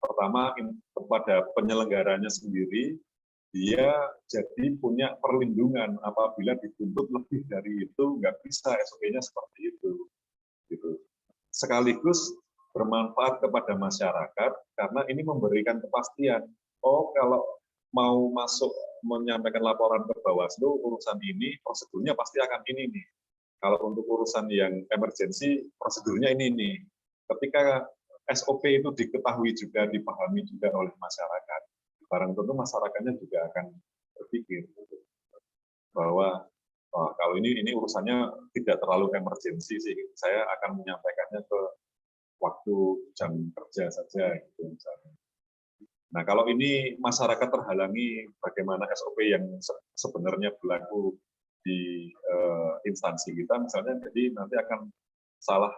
Pertama kepada penyelenggaranya sendiri, dia jadi punya perlindungan apabila dituntut lebih dari itu, nggak bisa SOP-nya seperti itu. Gitu. Sekaligus bermanfaat kepada masyarakat karena ini memberikan kepastian. Oh, kalau mau masuk menyampaikan laporan ke Bawaslu urusan ini, prosedurnya pasti akan ini nih. Kalau untuk urusan yang emergensi, prosedurnya ini nih. Ketika SOP itu diketahui juga, dipahami juga oleh masyarakat, barang tentu masyarakatnya juga akan berpikir bahwa kalau ini urusannya tidak terlalu emergensi sih, saya akan menyampaikannya ke waktu jam kerja saja gitu misalnya. Nah kalau ini masyarakat terhalangi, bagaimana SOP yang sebenarnya berlaku di instansi kita misalnya, jadi nanti akan salah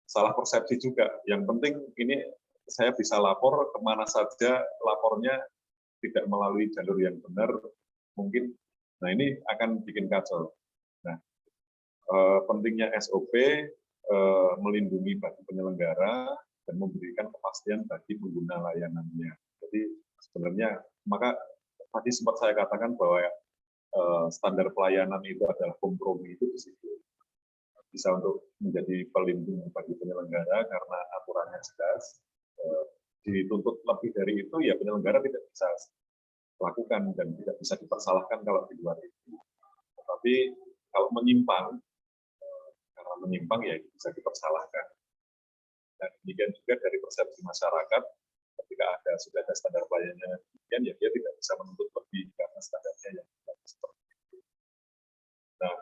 salah persepsi juga. Yang penting ini saya bisa lapor kemana saja, lapornya tidak melalui jalur yang benar mungkin. Nah ini akan bikin kacau. Nah pentingnya SOP melindungi bagi penyelenggara dan memberikan kepastian bagi pengguna layanannya. Jadi sebenarnya maka tadi sempat saya katakan bahwa standar pelayanan itu adalah kompromi itu di situ. Bisa untuk menjadi pelindung bagi penyelenggara karena aturannya jelas. Dituntut lebih dari itu ya penyelenggara tidak bisa lakukan dan tidak bisa dipersalahkan kalau di luar itu. Tetapi kalau menyimpang, karena menyimpang ya bisa dipersalahkan. Dan demikian juga dari persepsi masyarakat, ketika sudah ada standar pelayanan demikian ya dia tidak bisa menuntut lebih karena standarnya yang seperti itu. Nah,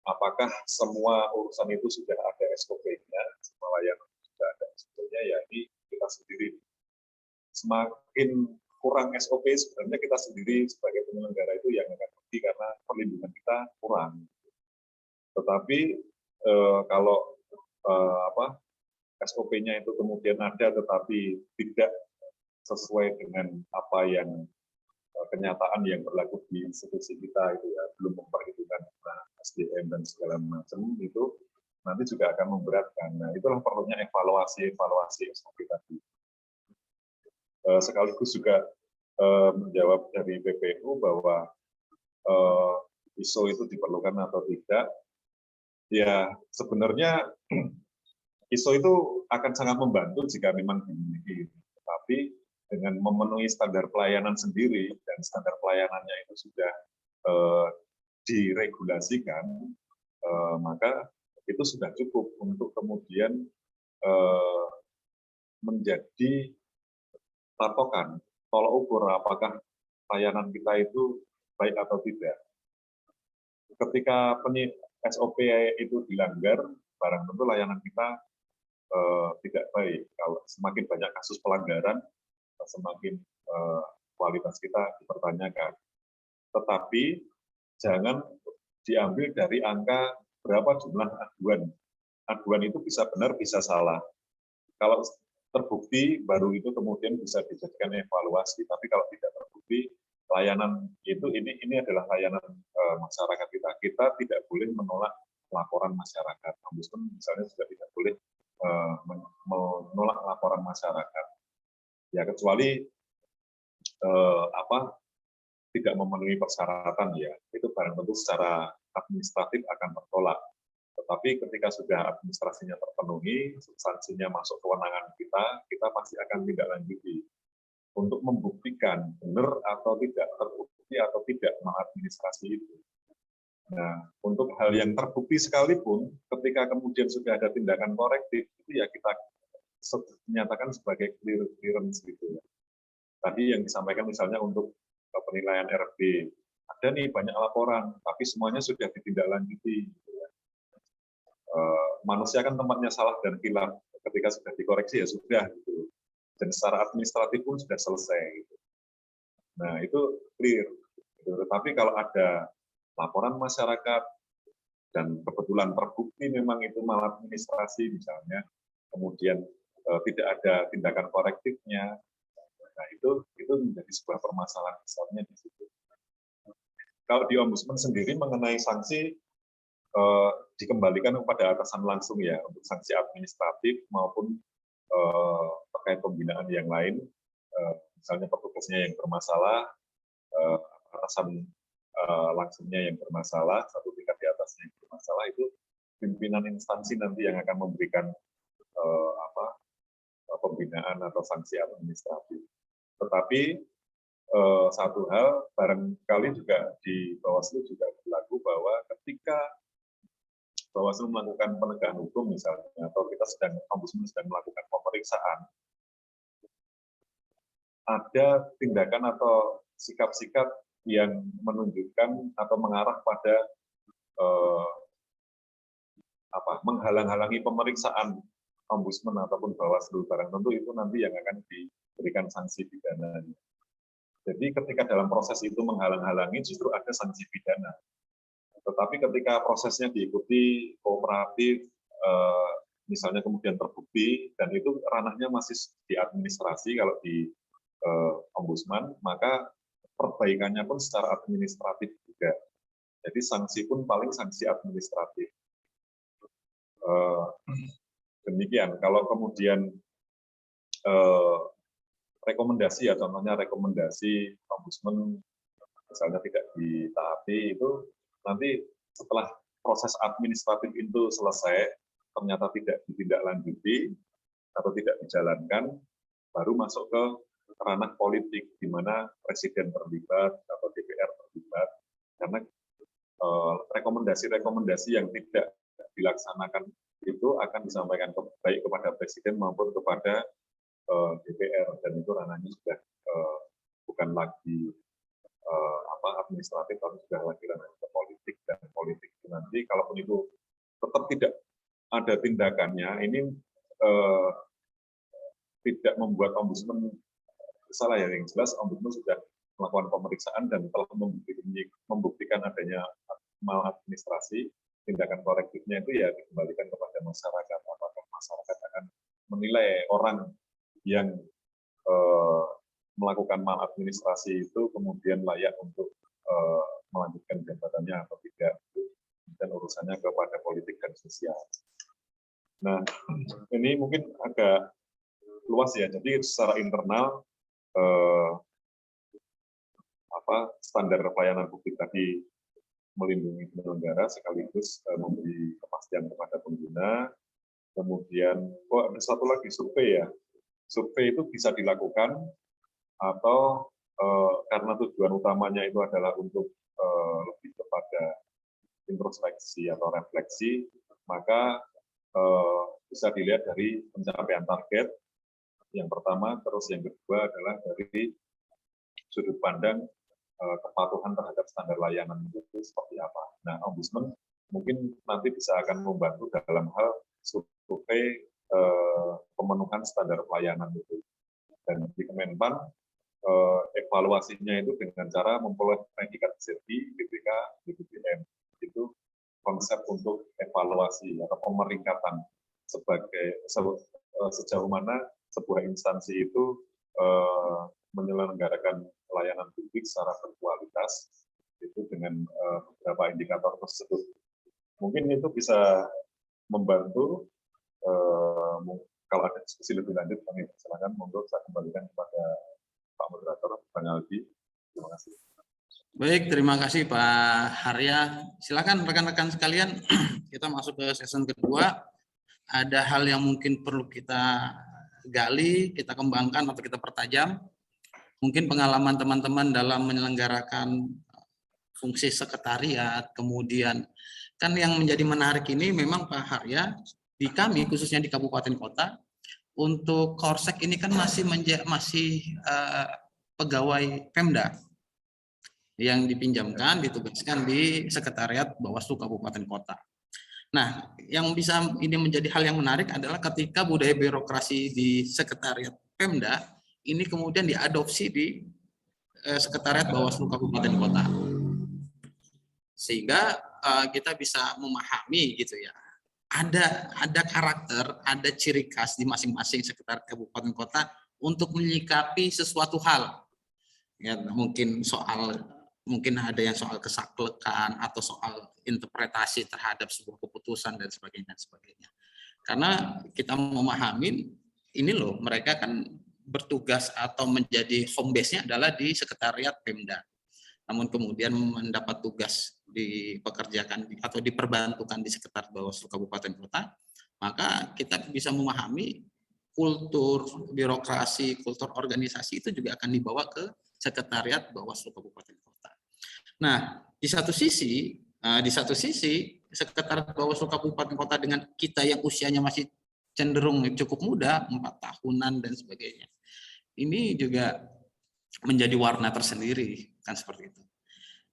apakah semua urusan itu sudah ada SOP-nya, semua layanan sudah ada SOP-nya, ya ini kita sendiri. Semakin kurang SOP sebenarnya kita sendiri sebagai penyelenggara itu yang akan rugi karena perlindungan kita kurang. Tetapi kalau SOP-nya itu kemudian ada tetapi tidak sesuai dengan apa yang kenyataan yang berlaku di institusi kita itu ya, belum memperhitungkan SDM dan segala macam itu nanti juga akan memberatkan. Nah itulah perlunya evaluasi SOP tadi. Sekaligus juga menjawab dari BPU bahwa ISO itu diperlukan atau tidak. Ya sebenarnya ISO itu akan sangat membantu jika memang dimiliki, tapi dengan memenuhi standar pelayanan sendiri dan standar pelayanannya itu sudah diregulasikan, maka itu sudah cukup untuk kemudian menjadi patokan tolak ukur apakah layanan kita itu baik atau tidak. Ketika SOP itu dilanggar, barang tentu layanan kita tidak baik. Kalau semakin banyak kasus pelanggaran, semakin kualitas kita dipertanyakan. Tetapi jangan diambil dari angka berapa jumlah aduan. Aduan itu bisa benar, bisa salah. Kalau terbukti, baru itu kemudian bisa dijadikan evaluasi. Tapi kalau tidak terbukti, layanan itu ini adalah layanan masyarakat kita. Kita tidak boleh menolak laporan masyarakat. Ombudsman misalnya juga tidak masyarakat. Ya kecuali tidak memenuhi persyaratan ya, itu barang tentu secara administratif akan tertolak. Tetapi ketika sudah administrasinya terpenuhi, substansinya masuk kewenangan kita pasti akan tindak lanjuti untuk membuktikan benar atau tidak, terbukti atau tidak maladministrasi itu. Nah, untuk hal yang terbukti sekalipun, ketika kemudian sudah ada tindakan korektif, itu ya kita menyatakan sebagai clearance gitu ya. Tadi yang disampaikan misalnya untuk penilaian RB, ada nih banyak laporan, tapi semuanya sudah ditindaklanjuti. Gitu ya. Manusia kan tempatnya salah dan hilaf, ketika sudah dikoreksi ya sudah. Gitu. Dan secara administratif pun sudah selesai. Gitu. Nah itu clear. Gitu. Tetapi kalau ada laporan masyarakat dan kebetulan terbukti memang itu maladministrasi misalnya, kemudian tidak ada tindakan korektifnya, nah itu menjadi sebuah permasalahan besarnya di situ. Kalau di Ombudsman sendiri mengenai sanksi dikembalikan kepada atasan langsung ya untuk sanksi administratif maupun terkait pembinaan yang lain, misalnya petugasnya yang bermasalah, atasan langsungnya yang bermasalah, satu tingkat di atasnya yang bermasalah, itu pimpinan instansi nanti yang akan memberikan pembinaan atau sanksi administratif. Tetapi satu hal barangkali juga di Bawaslu juga berlaku bahwa ketika Bawaslu melakukan penegakan hukum misalnya, atau Ombudsman sedang melakukan pemeriksaan, ada tindakan atau sikap-sikap yang menunjukkan atau mengarah pada menghalang-halangi pemeriksaan Ombudsman ataupun Bawaslu, barang tentu itu nanti yang akan diberikan sanksi pidana. Jadi ketika dalam proses itu menghalang-halangi justru ada sanksi pidana. Tetapi ketika prosesnya diikuti kooperatif, misalnya kemudian terbukti, dan itu ranahnya masih di administrasi kalau di Ombudsman, maka perbaikannya pun secara administratif juga. Jadi sanksi pun paling sanksi administratif. Demikian. Kalau kemudian rekomendasi ya, contohnya rekomendasi Ombudsman misalnya tidak ditaati, itu nanti setelah proses administratif itu selesai, ternyata tidak ditindaklanjuti atau tidak dijalankan, baru masuk ke ranah politik, di mana Presiden terlibat atau DPR terlibat, karena rekomendasi-rekomendasi yang tidak dilaksanakan itu akan disampaikan baik kepada Presiden maupun kepada DPR, dan itu ranahnya sudah bukan lagi administratif, tapi sudah lagi ranah politik, dan politik itu nanti kalaupun itu tetap tidak ada tindakannya, ini tidak membuat Ombudsman salah ya. Yang jelas Ombudsman sudah melakukan pemeriksaan dan telah membuktikan adanya maladministrasi, tindakan korektifnya itu ya dikembalikan kepada masyarakat. Apakah masyarakat akan menilai orang yang melakukan maladministrasi itu kemudian layak untuk melanjutkan jabatannya atau tidak, dan urusannya kepada politik dan sosial. Nah, ini mungkin agak luas ya. Jadi secara internal standar pelayanan publik tadi melindungi penyelenggara sekaligus memberi kepastian kepada pengguna. Kemudian ada satu lagi, survei ya. Survei itu bisa dilakukan atau karena tujuan utamanya itu adalah untuk lebih kepada introspeksi atau refleksi, maka bisa dilihat dari pencapaian target yang pertama, terus yang kedua adalah dari sudut pandang kepatuhan terhadap standar layanan itu seperti apa. Nah, Ombudsman mungkin nanti bisa akan membantu dalam hal survei pemenuhan standar pelayanan itu. Dan di Kemenpan evaluasinya itu dengan cara memperoleh predikat CERTI, BPK, BPPM. Itu konsep untuk evaluasi atau pemeringkatan sebagai sejauh mana sebuah instansi itu menyelenggarakan pelayanan publik secara berkualitas, itu dengan beberapa indikator tersebut. Mungkin itu bisa membantu kalau ada diskusi lebih lanjut kami silakan, monggo saya kembalikan kepada Pak Moderator, Bang Aldi. Terima kasih. Baik, terima kasih Pak Harya. Silakan rekan-rekan sekalian, kita masuk ke season kedua. Ada hal yang mungkin perlu kita gali, kita kembangkan atau kita pertajam. Mungkin pengalaman teman-teman dalam menyelenggarakan fungsi sekretariat, kemudian kan yang menjadi menarik ini memang Pak Harya, di kami khususnya di kabupaten kota, untuk Korsek ini kan masih pegawai Pemda yang dipinjamkan, ditugaskan di sekretariat Bawaslu Kabupaten Kota. Nah, yang bisa ini menjadi hal yang menarik adalah ketika budaya birokrasi di sekretariat Pemda ini kemudian diadopsi di sekretariat Bawaslu Kabupaten Kota, sehingga kita bisa memahami gitu ya. Ada karakter, ada ciri khas di masing-masing sekretariat Kabupaten Kota untuk menyikapi sesuatu hal. Ya, mungkin ada yang soal kesaklekan atau soal interpretasi terhadap sebuah keputusan dan sebagainya. Karena kita memahami ini loh, mereka kan bertugas atau menjadi home base-nya adalah di sekretariat Pemda. Namun kemudian mendapat tugas dipekerjakan atau diperbantukan di sekretariat Bawaslu Kabupaten Kota, maka kita bisa memahami kultur birokrasi, kultur organisasi itu juga akan dibawa ke sekretariat Bawaslu Kabupaten Kota. Nah, di satu sisi sekretariat Bawaslu Kabupaten Kota dengan kita yang usianya masih cenderung cukup muda, 4 tahunan dan sebagainya. Ini juga menjadi warna tersendiri, kan seperti itu.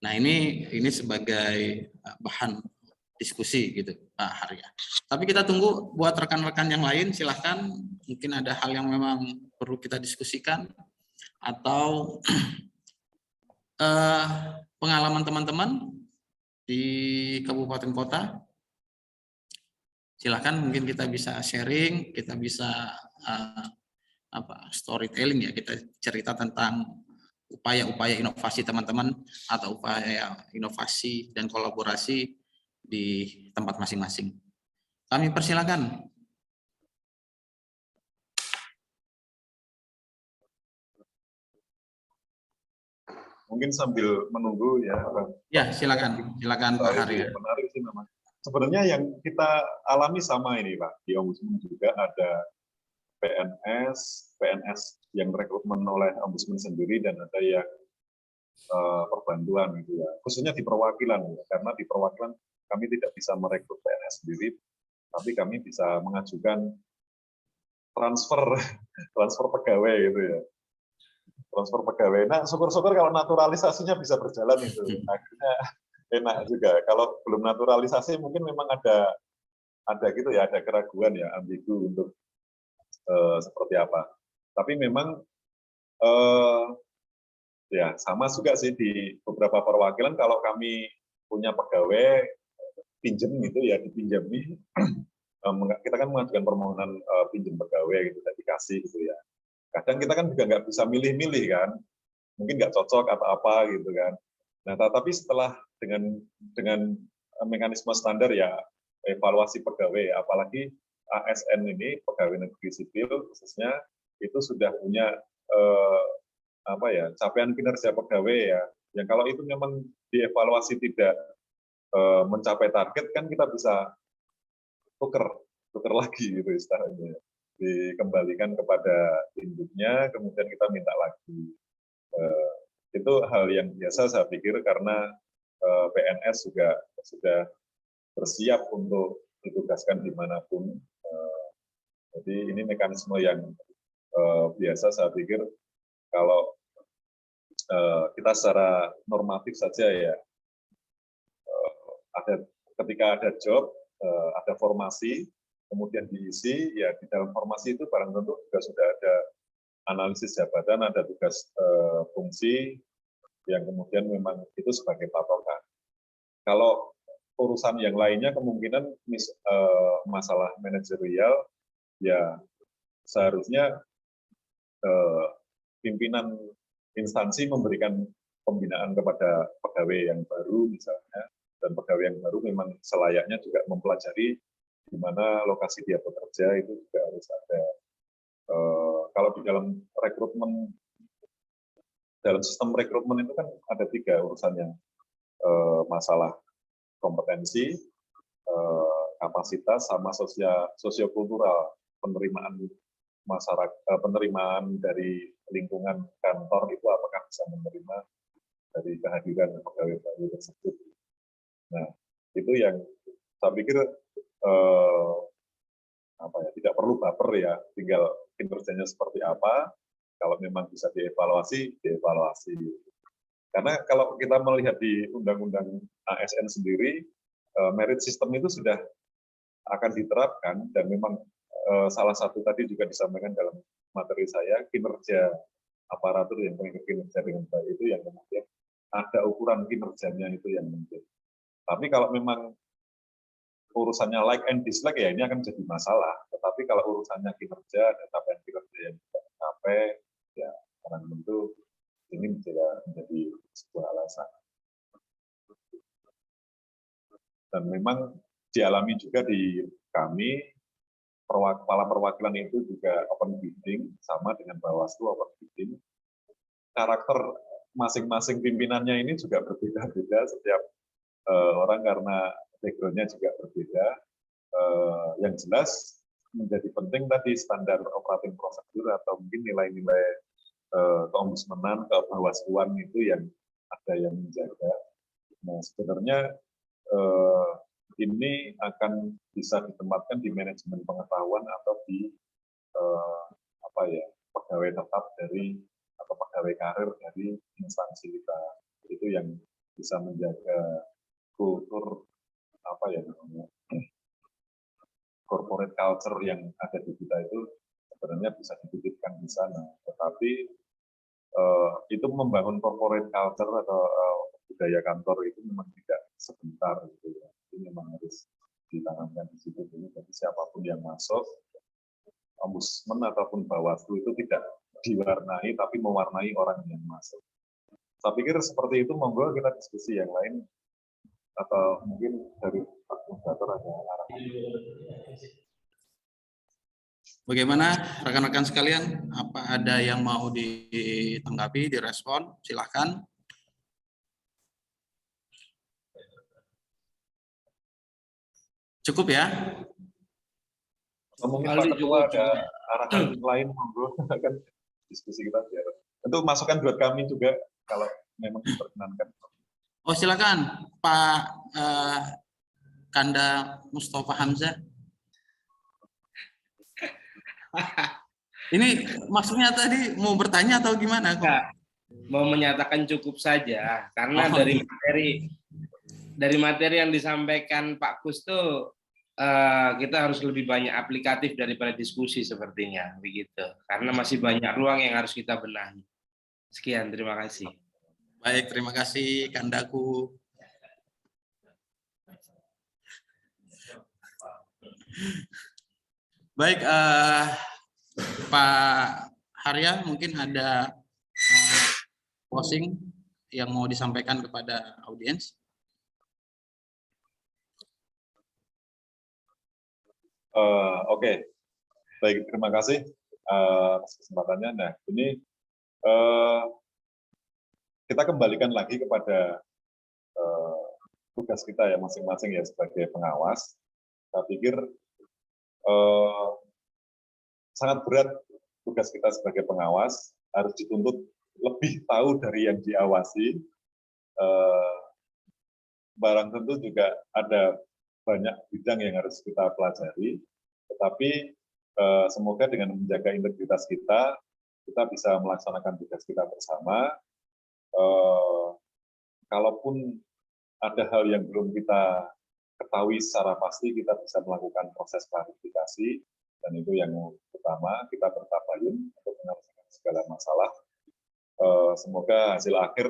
Nah, ini sebagai bahan diskusi gitu, Pak Harya. Tapi kita tunggu buat rekan-rekan yang lain, silahkan. Mungkin ada hal yang memang perlu kita diskusikan atau pengalaman teman-teman di kabupaten kota. Silahkan, mungkin kita bisa sharing, kita bisa storytelling ya, kita cerita tentang upaya-upaya inovasi teman-teman atau upaya inovasi dan kolaborasi di tempat masing-masing. Kami persilakan. Mungkin sambil menunggu ya. Ya, silakan Pak Harya. Menarik sih memang. Sebenarnya yang kita alami sama ini Pak, di Ombudsman juga ada PNS yang rekrutmen oleh Ombudsman sendiri dan ada yang perbantuan gitu ya. Khususnya di perwakilan ya. Karena di perwakilan kami tidak bisa merekrut PNS sendiri, tapi kami bisa mengajukan transfer pegawai gitu ya. Transfer pegawai. Nah, syukur-syukur kalau naturalisasinya bisa berjalan itu. Akhirnya enak juga. Kalau belum naturalisasi mungkin memang ada gitu ya, ada keraguan ya, ambigu untuk seperti apa. Tapi memang ya sama juga sih di beberapa perwakilan kalau kami punya pegawai pinjem gitu ya, dipinjami. Kita kan mengajukan permohonan pinjem pegawai gitu, dikasih gitu ya. Kadang kita kan juga nggak bisa milih-milih kan, mungkin nggak cocok atau apa gitu kan. Nah, tapi setelah dengan mekanisme standar ya evaluasi pegawai, apalagi ASN ini pegawai negeri sipil khususnya itu sudah punya capaian kinerja pegawai ya. Yang kalau itu memang dievaluasi tidak mencapai target kan kita bisa tuker lagi gitu istilahnya. Dikembalikan kepada induknya, kemudian kita minta lagi. Itu hal yang biasa saya pikir karena PNS juga sudah bersiap untuk ditugaskan dimanapun. Jadi ini mekanisme yang biasa saya pikir kalau kita secara normatif saja ya, ketika ada job, ada formasi, kemudian diisi, ya di dalam formasi itu barang tentu juga sudah ada analisis jabatan, ada tugas fungsi, yang kemudian memang itu sebagai patokan. Kalau urusan yang lainnya kemungkinan masalah manajerial, ya seharusnya pimpinan instansi memberikan pembinaan kepada pegawai yang baru misalnya, dan pegawai yang baru memang selayaknya juga mempelajari di mana lokasi dia bekerja itu juga harus ada kalau di dalam rekrutmen, dalam sistem rekrutmen itu kan ada 3 urusan yang masalah kompetensi, kapasitas, sama sosiokultural, penerimaan masyarakat, penerimaan dari lingkungan kantor itu apakah bisa menerima dari kehadiran pegawai baru tersebut. Nah, itu yang saya pikir tidak perlu baper ya, tinggal kinerjanya seperti apa. Kalau memang bisa dievaluasi, dievaluasi. Karena kalau kita melihat di Undang-Undang ASN sendiri, merit system itu sudah akan diterapkan, dan memang salah satu tadi juga disampaikan dalam materi saya, kinerja aparatur yang kinerja dengan baik itu yang kemudian ada ukuran kinerjanya itu yang penting. Tapi kalau memang urusannya like and dislike ya ini akan jadi masalah. Tetapi kalau urusannya kinerja dan capaian kinerja yang tidak tercapai, ya karena tentu ini menjadi sebuah alasan. Dan memang dialami juga di kami, kepala perwakilan itu juga open bidding, sama dengan Bawaslu open bidding. Karakter masing-masing pimpinannya ini juga berbeda-beda, setiap orang karena background-nya juga berbeda. Yang jelas menjadi penting tadi standar operating prosedur atau mungkin nilai-nilai keombudsmanan, kebawasluan itu yang ada yang menjaga. Nah, sebenarnya ini akan bisa ditempatkan di manajemen pengetahuan atau di pegawai tetap dari atau pegawai karir dari instansi kita. Itu yang bisa menjaga kultur corporate culture yang ada di kita itu sebenarnya bisa dititipkan di sana. Tetapi itu membangun corporate culture atau budaya kantor itu memang tidak sebentar gitu ya. Ini memang harus ditanamkan di situ dulu. Jadi siapapun yang masuk, ombudsman ataupun Bawaslu itu tidak diwarnai, tapi mewarnai orang yang masuk. Saya pikir seperti itu, monggo kita diskusi yang lain, atau mungkin dari Pak Moderator ada arahan. Bagaimana rekan-rekan sekalian? Apa ada yang mau ditanggapi, direspon? Silahkan. Cukup ya? Mungkin Pak Ketua ada arahan lain, monggo kan diskusi kita biar. Tentu masukan buat kami juga kalau memang diperkenankan. Oh silakan Pak Kanda Mustafa Hamzah. Ini maksudnya tadi mau bertanya atau gimana? Enggak, mau menyatakan cukup saja karena dari materi yang disampaikan Pak Kus tuh kita harus lebih banyak aplikatif daripada diskusi sepertinya begitu. Karena masih banyak ruang yang harus kita benahi. Sekian, terima kasih. Baik, terima kasih Kandaku. Baik, Pak Harya, mungkin ada closing yang mau disampaikan kepada audiens. Oke. Baik, terima kasih atas kesempatannya. Nah, ini kita kembalikan lagi kepada tugas kita ya masing-masing ya sebagai pengawas. Saya pikir sangat berat tugas kita sebagai pengawas, harus dituntut lebih tahu dari yang diawasi. Barang tentu juga ada banyak bidang yang harus kita pelajari, tetapi semoga dengan menjaga integritas kita bisa melaksanakan tugas kita bersama. Kalaupun ada hal yang belum kita ketahui secara pasti, kita bisa melakukan proses klarifikasi, dan itu yang pertama, kita bertabayun untuk menyelesaikan segala masalah. Semoga hasil akhir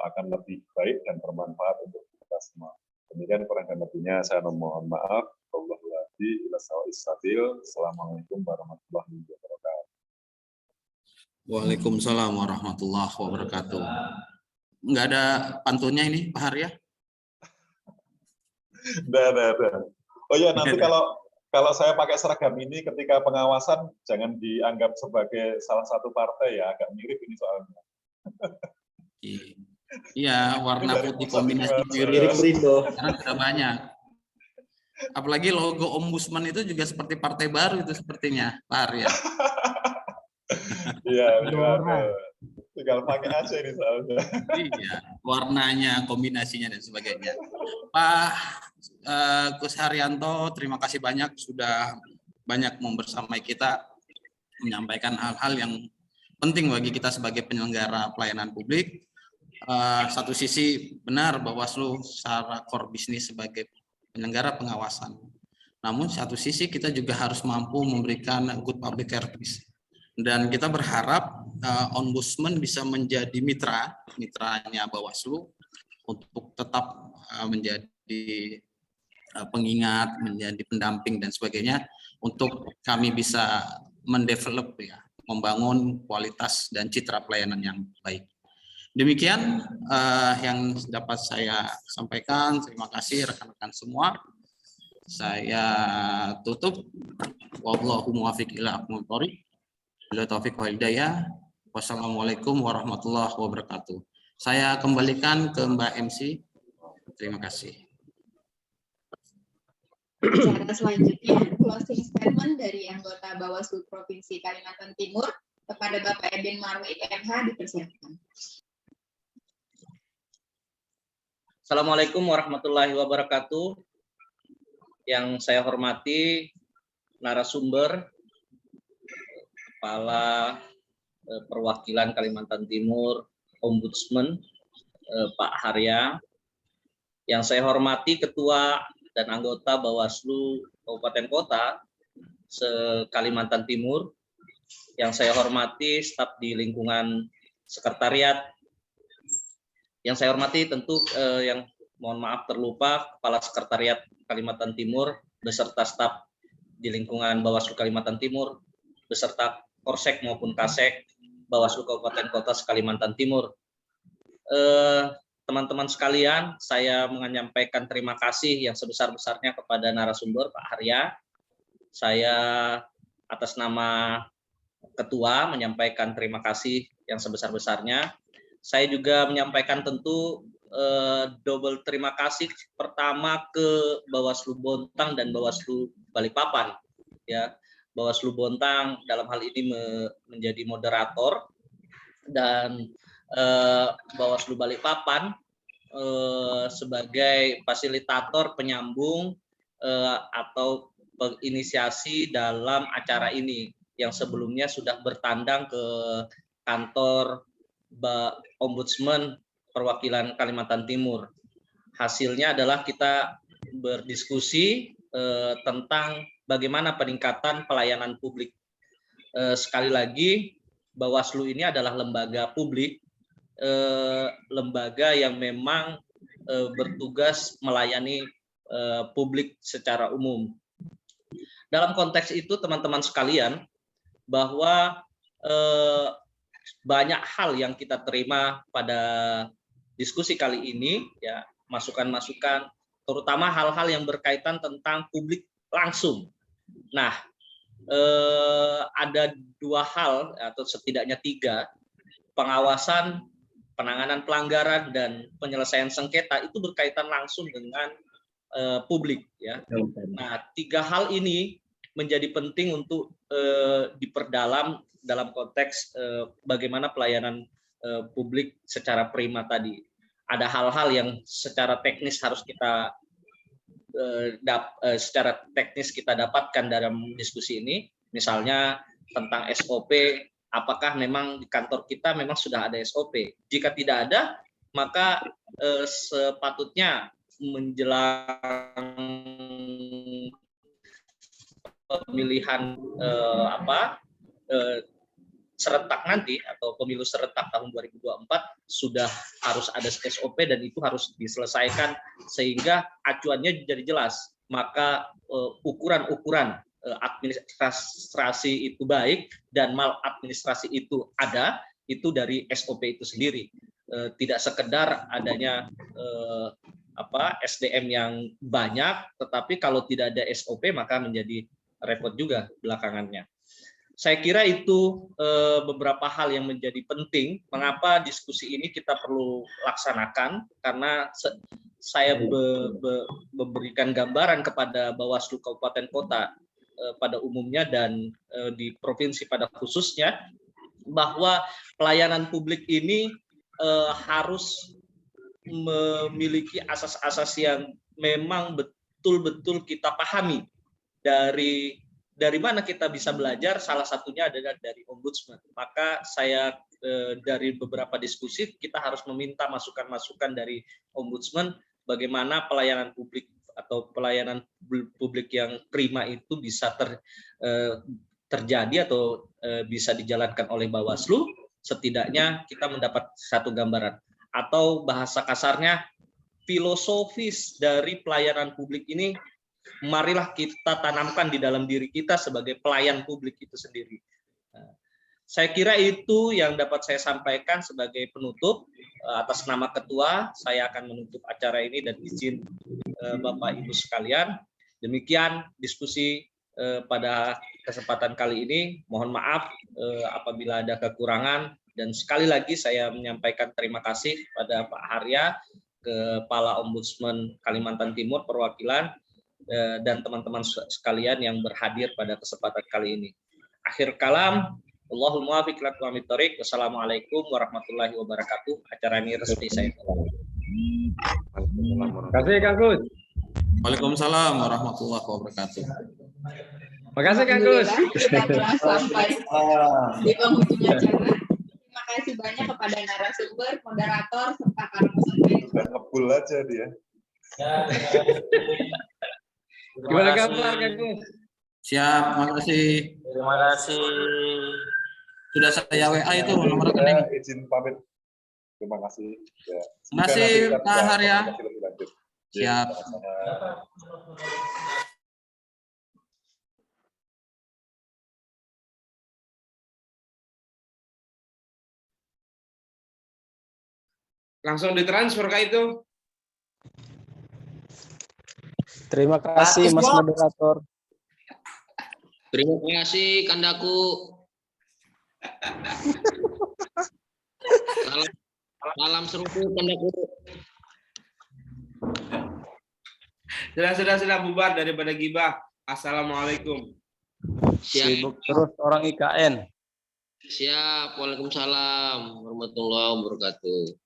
akan lebih baik dan bermanfaat untuk kita semua. Demikian kurang dan lebihnya saya mohon maaf. Assalamualaikum warahmatullahi wabarakatuh. Waalaikumsalam warahmatullahi wabarakatuh. Enggak ada pantunnya ini, Pak Harya? Ada. Oh ya, nanti kalau saya pakai seragam ini ketika pengawasan jangan dianggap sebagai salah satu partai ya, agak mirip ini soalnya. Iya, warna Dari putih pusat kombinasi gimana, biru Mas? Perindo. karena sudah banyak. Apalagi logo Ombudsman itu juga seperti partai baru itu sepertinya, Pak Arya. Iya, gimana? Tinggal pakai aja ini soalnya. Iya, warnanya, kombinasinya dan sebagainya. Pak Gus Haryanto, terima kasih banyak sudah banyak membersamai kita menyampaikan hal-hal yang penting bagi kita sebagai penyelenggara pelayanan publik. Satu sisi benar Bawaslu secara core bisnis sebagai penyelenggara pengawasan. Namun satu sisi kita juga harus mampu memberikan good public service. Dan kita berharap Ombudsman bisa menjadi mitranya Bawaslu untuk tetap menjadi pengingat, menjadi pendamping dan sebagainya untuk kami bisa mendevelop ya, membangun kualitas dan citra pelayanan yang baik. Demikian yang dapat saya sampaikan. Terima kasih rekan-rekan semua. Saya tutup. Wallahu muwaffiq ila aqwamit thoriq. Billahi taufiq wal hidayah. Wassalamualaikum warahmatullahi wabarakatuh. Saya kembalikan ke Mbak MC. Terima kasih. Acara selanjutnya, closing statement dari anggota Bawaslu Provinsi Kalimantan Timur kepada Bapak Edin Marwik MH dipersilakan. Assalamualaikum warahmatullahi wabarakatuh. Yang saya hormati narasumber, Kepala Perwakilan Kalimantan Timur, Ombudsman, Pak Harya. Yang saya hormati Ketua dan anggota Bawaslu Kabupaten Kota se-Kalimantan Timur. Yang saya hormati staf di lingkungan sekretariat. Yang saya hormati tentu yang mohon maaf terlupa Kepala Sekretariat Kalimantan Timur beserta staf di lingkungan Bawaslu Kalimantan Timur beserta Korsek maupun Kasek Bawaslu Kabupaten Kota Kalimantan Timur. Teman-teman sekalian, saya menyampaikan terima kasih yang sebesar-besarnya kepada narasumber Pak Harya. Saya atas nama Ketua menyampaikan terima kasih yang sebesar-besarnya. Saya juga menyampaikan tentu double terima kasih pertama ke Bawaslu Bontang dan Bawaslu Balikpapan. Ya, Bawaslu Bontang dalam hal ini menjadi moderator dan Bawaslu Balikpapan sebagai fasilitator penyambung atau penginisiasi dalam acara ini yang sebelumnya sudah bertandang ke kantor Ombudsman Perwakilan Kalimantan Timur. Hasilnya adalah kita berdiskusi tentang bagaimana peningkatan pelayanan publik. Sekali lagi, Bawaslu ini adalah lembaga publik, lembaga yang memang bertugas melayani publik secara umum. Dalam konteks itu, teman-teman sekalian, bahwa banyak hal yang kita terima pada diskusi kali ini, ya, masukan-masukan, terutama hal-hal yang berkaitan tentang publik langsung. Nah, ada dua hal atau setidaknya tiga, pengawasan, penanganan pelanggaran dan penyelesaian sengketa itu berkaitan langsung dengan publik, ya. Nah, tiga hal ini menjadi penting untuk diperdalam dalam konteks bagaimana pelayanan publik secara prima tadi. Ada hal-hal yang secara teknis harus kita secara teknis kita dapatkan dalam diskusi ini, misalnya tentang SOP, apakah memang di kantor kita memang sudah ada SOP? Jika tidak ada, maka sepatutnya menjelang pemilihan serentak nanti atau pemilu serentak tahun 2024 sudah harus ada SOP dan itu harus diselesaikan sehingga acuannya jadi jelas. Maka ukuran-ukuran administrasi itu baik dan maladministrasi itu ada, itu dari SOP itu sendiri. Tidak sekedar adanya SDM yang banyak, tetapi kalau tidak ada SOP maka menjadi repot juga belakangannya. Saya kira itu beberapa hal yang menjadi penting mengapa diskusi ini kita perlu laksanakan, karena saya memberikan gambaran kepada Bawaslu Kabupaten Kota pada umumnya dan di provinsi pada khususnya, bahwa pelayanan publik ini harus memiliki asas-asas yang memang betul-betul kita pahami. Dari mana kita bisa belajar, salah satunya adalah dari Ombudsman. Maka saya dari beberapa diskusi kita harus meminta masukan-masukan dari Ombudsman bagaimana pelayanan publik atau pelayanan publik yang prima itu bisa terjadi atau bisa dijalankan oleh Bawaslu. Setidaknya kita mendapat satu gambaran, atau bahasa kasarnya filosofis dari pelayanan publik ini marilah kita tanamkan di dalam diri kita sebagai pelayan publik itu sendiri. Saya kira itu yang dapat saya sampaikan sebagai penutup. Atas nama ketua, saya akan menutup acara ini dan izin Bapak Ibu sekalian. Demikian diskusi pada kesempatan kali ini. Mohon maaf apabila ada kekurangan, dan sekali lagi saya menyampaikan terima kasih pada Pak Harya, Kepala Ombudsman Kalimantan Timur perwakilan, dan teman-teman sekalian yang berhadir pada kesempatan kali ini. Akhir kalam, Allahul muwaffiq ila aqwamit thoriq. Wassalamualaikum warahmatullahi wabarakatuh. Acara ini resmi saya. Terima kasih Kang Gus. Waalaikumsalam warahmatullahi wabarakatuh. Terima kasih Kang Gus. Kita telah sampai di penghujung acara. Terima kasih banyak kepada narasumber, moderator, serta para peserta. Udah ngebul aja dia. Gimana kabar Kang Gus? Siap, makasih. Terima kasih. Sudah saya WA itu nomor rekening. Saya izin pamit. Terima kasih. Ya. Terima kasih Pak Harya. Siap. Langsung ditransfer kah itu? Terima kasih Mas Moderator. Terima kasih Kandaku. Salam serupu Kandaku. Sudah bubar daripada gibah. Assalamualaikum. Sibuk terus orang IKN. Siap. Waalaikumsalam warahmatullahi wabarakatuh.